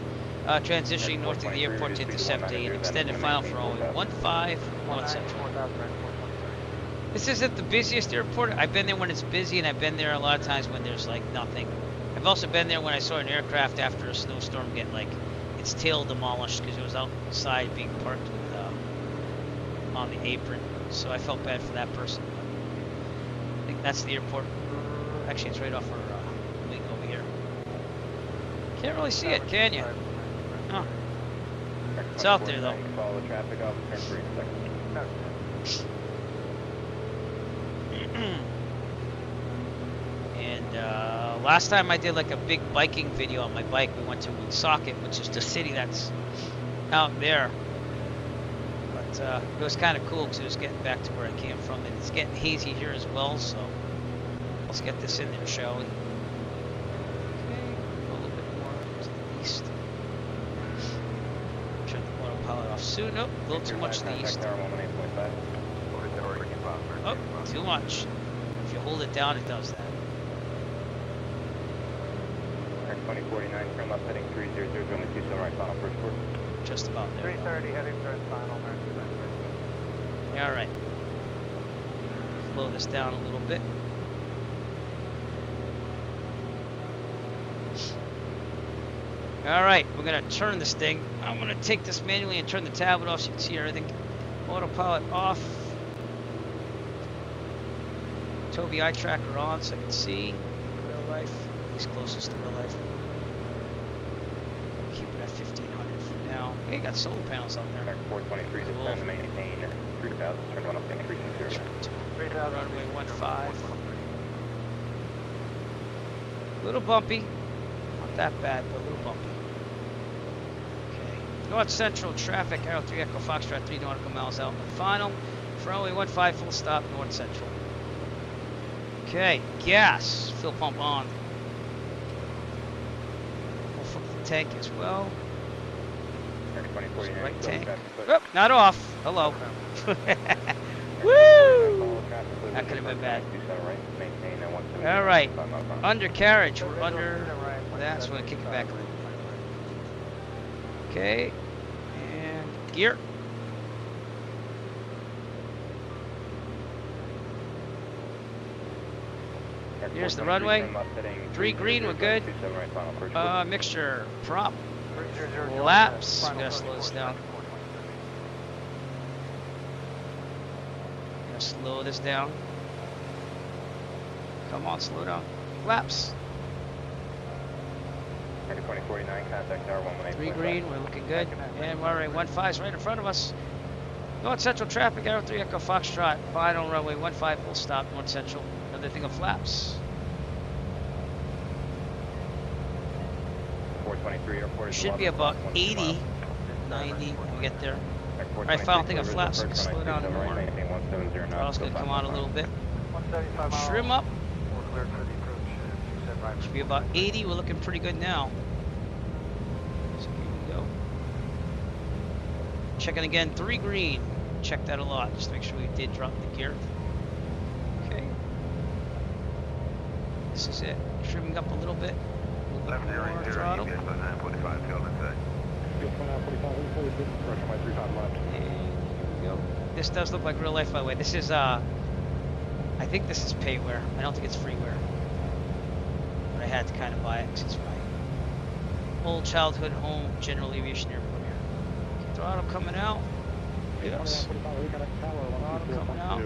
transitioning north of the airport to intercept an extended final for only 15 North Central. This isn't the busiest airport. I've been there when it's busy, and I've been there a lot of times when there's like nothing. I've also been there when I saw an aircraft after a snowstorm get like its tail demolished because it was outside being parked with, on the apron. So I felt bad for that person. I think that's the airport. Actually, it's right off our wing over here. Can't really see it, can you? Huh. It's out there, though. Follow the traffic off, turn 3 seconds. And last time I did like a big biking video on my bike, we went to Woonsocket, which is the city that's out there. But it was kind of cool because it was getting back to where I came from, and it's getting hazy here as well, so let's get this in there, shall we? Okay, go a little bit more to the east. Turn the autopilot off soon. Nope, a little too much to the east. Oh, too much. If you hold it down, it does that. 2049, turn left heading 300, going to Tucson right, final first course. Just about there. 330 heading for final, Yeah, alright. Slow this down a little bit. Alright, we're going to turn this thing. I'm going to take this manually and turn the tablet off so you can see everything. Autopilot off. Toby eye tracker on so I can see real life. He's closest to real life. Keep it at 1500 for now. Hey, got solar panels out there. 423 is time to maintain 3000. Turn on up to increasing 0. Runway 15. A little bumpy. Not that bad, but a little bumpy. Okay. North Central traffic, Arrow 3 Echo Foxtrot 3 nautical miles out in the final. For runway 15, full stop, North Central. Okay, gas. Fill pump on. We'll flip the tank as well. Right tank. Oh, not off. Hello. Woo! That could have been bad. Alright. Undercarriage. We're under that, so we're going to kick it back a little. Okay. And gear. Here's the runway. 3 green, we're good. Mixture, prop, laps. I'm gonna slow this down. Gonna slow this down. Come on, slow down. Laps. 2049, contact tower 118. 3 green, we're looking good. And runway 15 is right in front of us. North Central traffic, Arrow 3 Echo Foxtrot. Final runway 15, full stop, North Central. Another thing of flaps. 423 airport. Should be about 80, 90 when we get there. Alright, final thing of flaps, so slow down more. Throttle's going to come on a little bit. Trim up. Should be about 80, we're looking pretty good now. So here we go. Checking again, 3 green. Check that a lot, just to make sure we did drop the gear. Okay. This is it. Trimming up a little bit. A little bit more throttle. And here we go. This does look like real life, by the way. This is, I think this is payware. I don't think it's freeware. But I had to kind of buy it because it's my old childhood home general aviation airport here. Throttle coming out. Yes. Throttle coming out.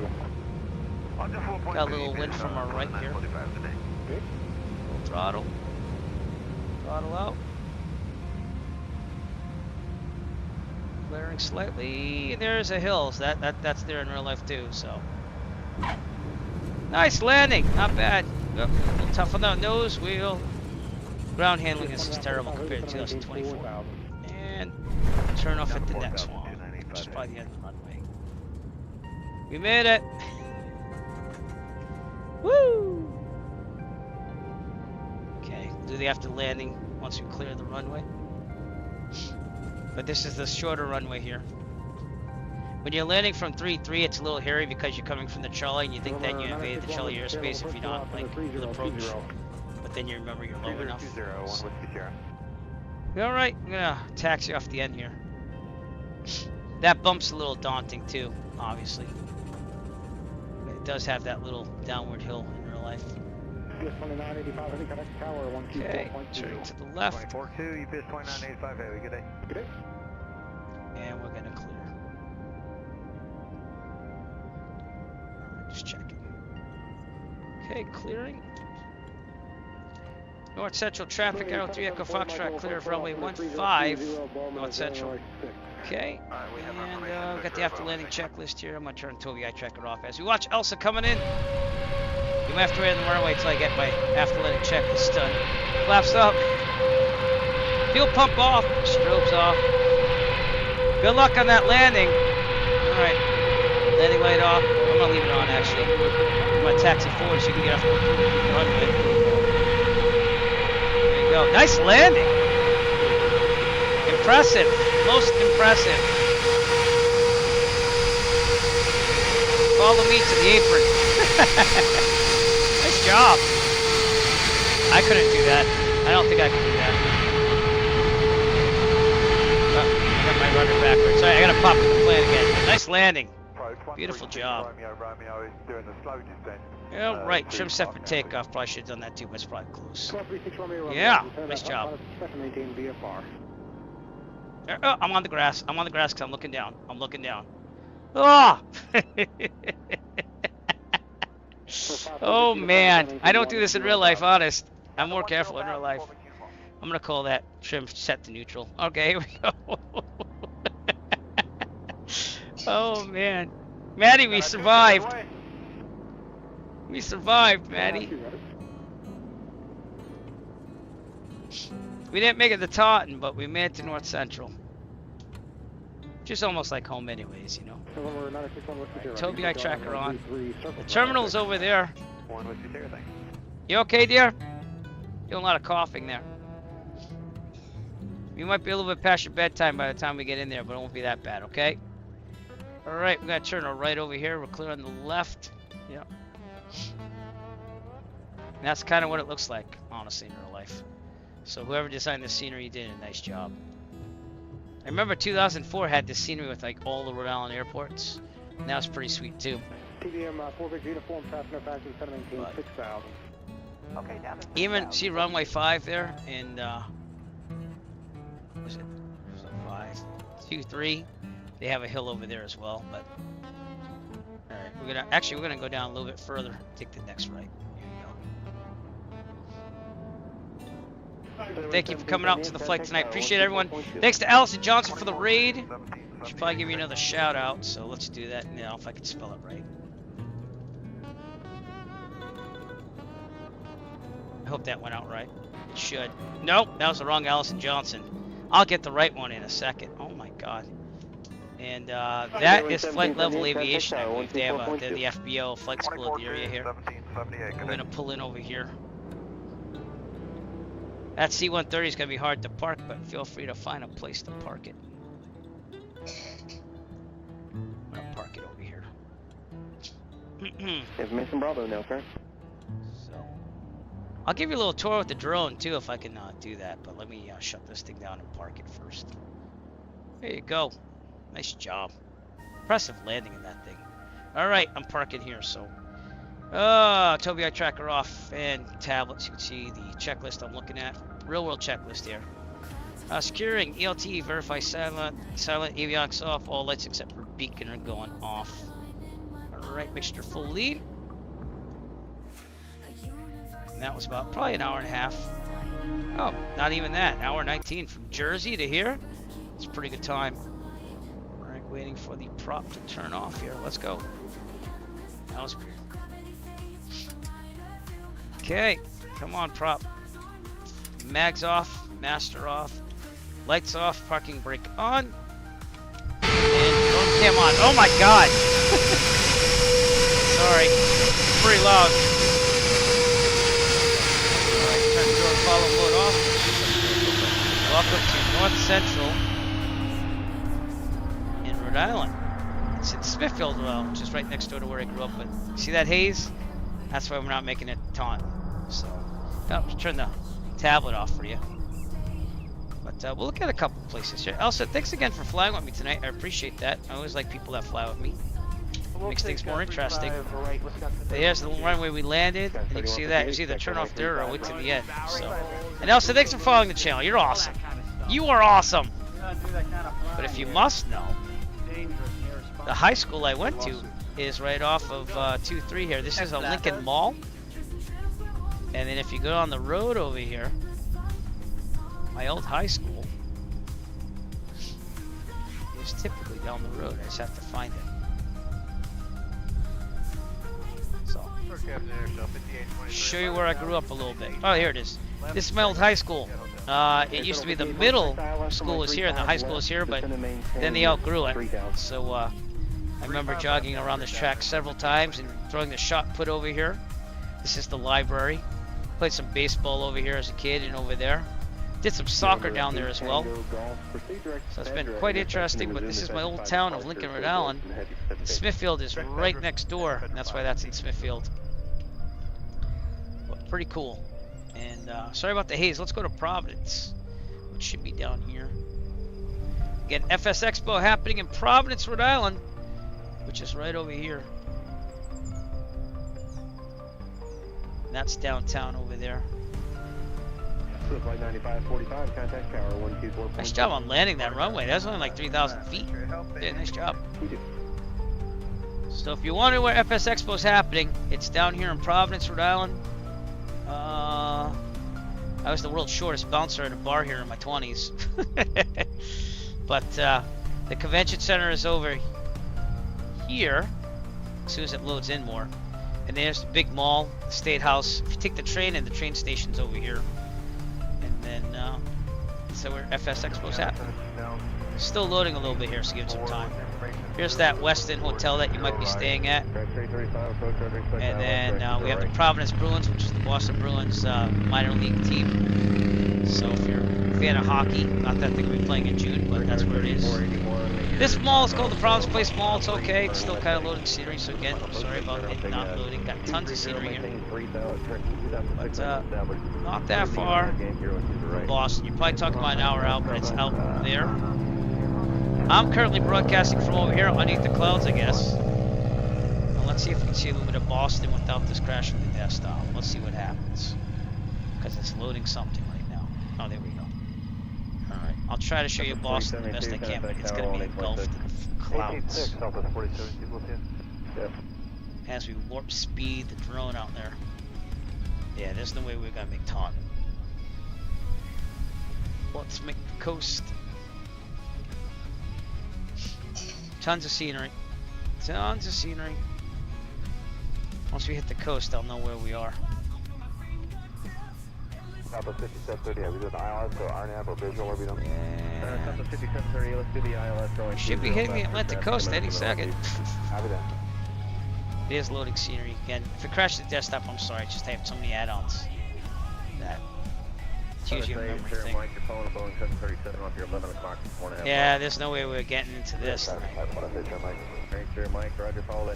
Got a little wind from our right here. Full throttle. Throttle out. Flaring slightly. There's a hill. So that's there in real life too. So nice landing. Not bad. Yep. A little tough on that nose wheel. Ground handling is terrible compared to 2024. And turn off at the next one. Which is probably the end of the runway. We made it. Woo! Okay, do the after landing once we clear the runway. But this is the shorter runway here. When you're landing from 3-3, it's a little hairy because you're coming from the Charlie and you think that you invaded the Charlie airspace if you're not like the approach. But then you remember you're low enough. So. Alright, I'm gonna taxi off the end here. That bump's a little daunting too, obviously. But it does have that little downward hill in real life. Okay, turning to the left. 42, UPS 2985, good day. Good day. And we're gonna clear. Alright, just checking. Okay, clearing. North Central traffic, Arrow 3 Echo Foxtrot, clear of runway 15, North Central. Okay, and we've got the after landing checklist here. I'm going to turn Toby eye tracker off as we watch Elsa coming in. You might have to wait on the runway until I get my after landing checklist done. Flaps up. Fuel pump off. Strobes off. Good luck on that landing. Alright, landing light off. I'm going to leave it on actually. I'm going to taxi forward so you can get off the runway. Go. Nice landing. Impressive. Most impressive. Follow me to the apron. Nice job. I couldn't do that. I don't think I could do that. Oh, I got my rudder backwards. Sorry, I gotta pop in the plane again. Nice landing. Beautiful job. Yeah, right. Trim set for takeoff. Probably should have done that too, but it's probably close. Yeah, nice job. Oh, I'm on the grass. I'm on the grass because I'm looking down. I'm looking down. Oh! Oh, man. I don't do this in real life, honest. I'm more careful in real life. I'm going to call that trim set to neutral. Okay, here we go. Oh, man. Maddie, we survived. We survived, Maddie. We didn't make it to Taunton, but we made it to North Central. Just almost like home anyways, you know. Right, Toby eye tracker on. The terminal's over there. You okay, dear? Doing a lot of coughing there. You might be a little bit past your bedtime by the time we get in there, but it won't be that bad, okay? Alright, we're going to turn our right over here. We're clear on the left. Yep. And that's kind of what it looks like, honestly, in real life. So whoever designed the scenery did a nice job. I remember 2004 had this scenery with like all the Rhode Island airports. And that was pretty sweet too. Even see runway 5 there and what was it? Was it 5? 2, 3. They have a hill over there as well, but alright, we're gonna go down a little bit further, take the next right. Thank you for coming out to the flight tonight. Appreciate everyone. Thanks to Allison Johnson for the raid. Should probably give you another shout out, so let's do that now if I can spell it right. I hope that went out right. It should. Nope, that was the wrong Allison Johnson. I'll get the right one in a second. Oh my god. And that is flight level aviation. I believe they have they're the FBO flight school of the area here. I'm gonna pull in over here. That C-130 is going to be hard to park, but feel free to find a place to park it. I'm going to park it over here. Information Bravo now, sir. So, I'll give you a little tour with the drone, too, if I can do that. But let me shut this thing down and park it first. There you go. Nice job. Impressive landing in that thing. Alright, I'm parking here, so... Toby eye tracker off and tablets. You can see the checklist I'm looking at. Real world checklist here. Securing ELT, verify silent avionics off, all lights except for beacon are going off. Alright, mixture full lead. And that was about probably an hour and a half. Oh, not even that, hour 19 from Jersey to here. It's a pretty good time. Alright, waiting for the prop to turn off here. Let's go. That was... Okay, come on prop. Mags off, master off. Lights off, parking brake on. And drone cam on. Oh my god! Sorry. It's pretty loud. Alright, turn the door follow mode off. Welcome to North Central in Rhode Island. It's in Smithfield, Rhode Island, which is right next door to where I grew up. But see that haze? That's why we're not making it Taunton. So, I'll turn the tablet off for you. But we'll look at a couple places here. Elsa, thanks again for flying with me tonight. I appreciate that. I always like people that fly with me. Makes things more interesting. But here's the runway we landed, and you can see that. It was either turn off there or wait to the end. So, and Elsa, thanks for following the channel. You're awesome. You are awesome. But if you must know, the high school I went to is right off of 2-3 here. This is a Lincoln Mall. And then if you go on the road over here, my old high school is typically down the road. I just have to find it. So, show you where I grew up a little bit. Oh, here it is. This is my old high school. It used to be the middle school was here and the high school is here, but then they outgrew it. So I remember jogging around this track several times and throwing the shot put over here. This is the library. Played some baseball over here as a kid and over there. Did some soccer down there as well. So it's been quite interesting, but this is my old town of Lincoln, Rhode Island. Smithfield is right next door, and that's why that's in Smithfield. But pretty cool. And sorry about the haze. Let's go to Providence, which should be down here. Again, FS Expo happening in Providence, Rhode Island, which is right over here. And that's downtown over there. Nice job on landing that runway. That's only like 3,000 feet. Yeah, nice job. So if you wonder where FS Expo is happening, it's down here in Providence, Rhode Island. I was the world's shortest bouncer at a bar here in my 20s. But the convention center is over here, as soon as it loads in more. And there's the big mall, the State House. If you take the train, and the train station's over here. And then, so where FS Expo's happening. Still loading a little bit here, so give it some time. Here's that Westin Hotel that you might be staying at. And then we have the Providence Bruins, which is the Boston Bruins minor league team. So if you're a fan of hockey, not that they're going to be playing in June, but that's where it is. This mall is called the Providence Place Mall. It's okay. It's still kind of loading scenery, so again, sorry about it not loading. Got tons of scenery here. But not that far from Boston. You're probably talking about an hour out, but it's out there. I'm currently broadcasting from over here underneath the clouds, I guess. Now let's see if we can see a little bit of Boston without this crashing the desktop. Let's see what happens. Because it's loading something right now. Oh, there we go. Alright, I'll try to show you Boston the best I can, but it's going to be engulfed in clouds. As we warp speed the drone out there. Yeah, there's no way we're going to make Taunton. Let's make the coast. Tons of scenery. Tons of scenery. Once we hit the coast, I'll know where we are. Papa 5730, have we done ILS or RNAV or visual or we don't? Yeah. Papa 5730, let's do the ILS going. Should be hitting the Atlantic coast any second. Have it done. It is loading scenery again. If it crashes the desktop, I'm sorry. Just have so many add-ons. That. It's usually a memory thing. Yeah, there's no way we're getting into this tonight.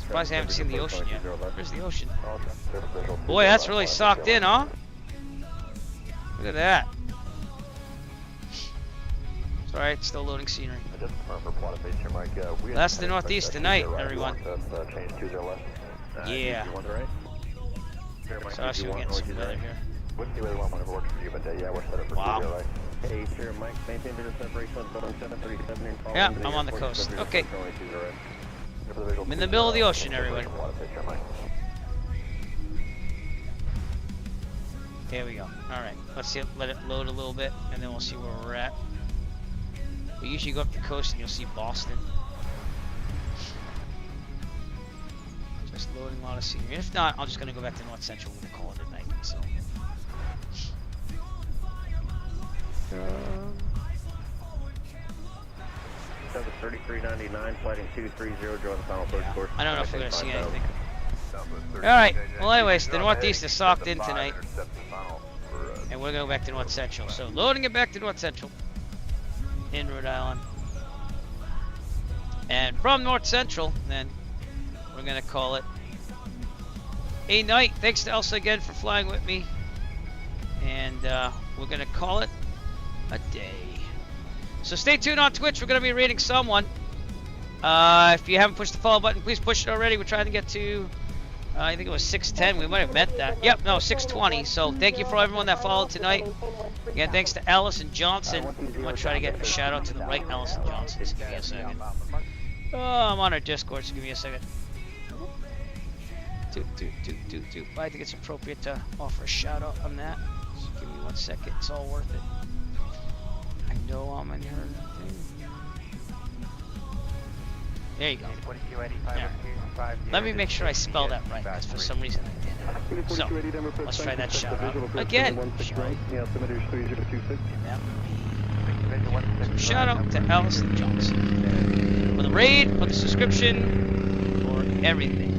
Surprised I haven't seen the ocean yet. Where's the ocean? Boy, that's really socked in, huh? Look at that. It's alright, still loading scenery. That's the northeast tonight, everyone. Yeah. So actually we're getting some weather here. Wow. Hey, sure, Mike, maintain visual separation with Boeing 737 in Yeah, I'm on the coast. Okay. I'm in the middle of the ocean, everyone. There we go. Alright, let's see, let it load a little bit, and then we'll see where we're at. We usually go up the coast and you'll see Boston. Just loading a lot of scenery. If not, I'm just going to go back to North Central and call it a night. So. 3399, flighting 230, draw the final approach course. I don't know if we're going to see anything. Alright, well anyways, the Northeast is socked in tonight. And we're going to go back to North Central. So loading it back to North Central in Rhode Island. And from North Central, then, we're going to call it a night. Thanks to Elsa again for flying with me. And we're going to call it a day. So stay tuned on Twitch. We're going to be rating someone. If you haven't pushed the follow button, please push it already. We're trying to get to, I think it was 610. We might have met that. Yep, no, 620. So thank you for everyone that followed tonight. Again, thanks to Allison Johnson. I'm going to try to get a shout out to the right Allison Johnson. So give me a second. Oh, I'm on our Discord, so give me a second. I think it's appropriate to offer a shout out on that. So give me 1 second. It's all worth it. I know I'm in her thing. There you go. There. Let me make sure I spell that right, because for some reason I didn't. So, let's try that shout out again. Shout out to Allison Johnson. For the raid, for the subscription, for everything.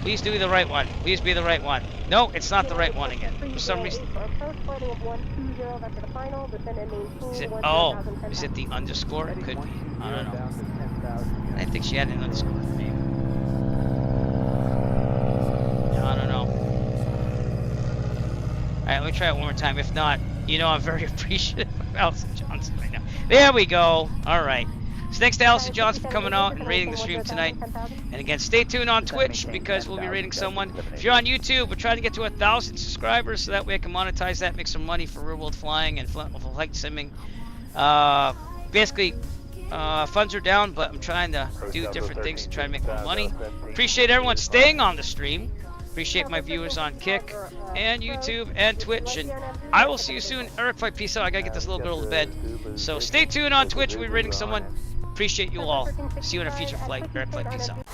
Please do the right one. Please be the right one. No, it's not the right one again. For some reason. Is it, oh, is it the underscore? It could be. I don't know. I think she had an underscore for me. I don't know. Alright, let me try it one more time. If not, you know I'm very appreciative of Allison Johnson right now. There we go. Alright. So thanks to Allison Johnson for coming out and rating the stream tonight. And again, stay tuned on Twitch because we'll be rating someone. If you're on YouTube, we're trying to get to 1,000 subscribers so that way I can monetize that, make some money for real world flying and flight simming. Basically, funds are down, but I'm trying to do different things to try to make more money. Appreciate everyone staying on the stream. Appreciate my viewers on Kick and YouTube and Twitch. And I will see you soon. Eric Flight, peace out. I gotta get this little girl to bed. So stay tuned on Twitch. We'll be rating someone. Appreciate you all. See you in a future flight. Eric Flight, peace out.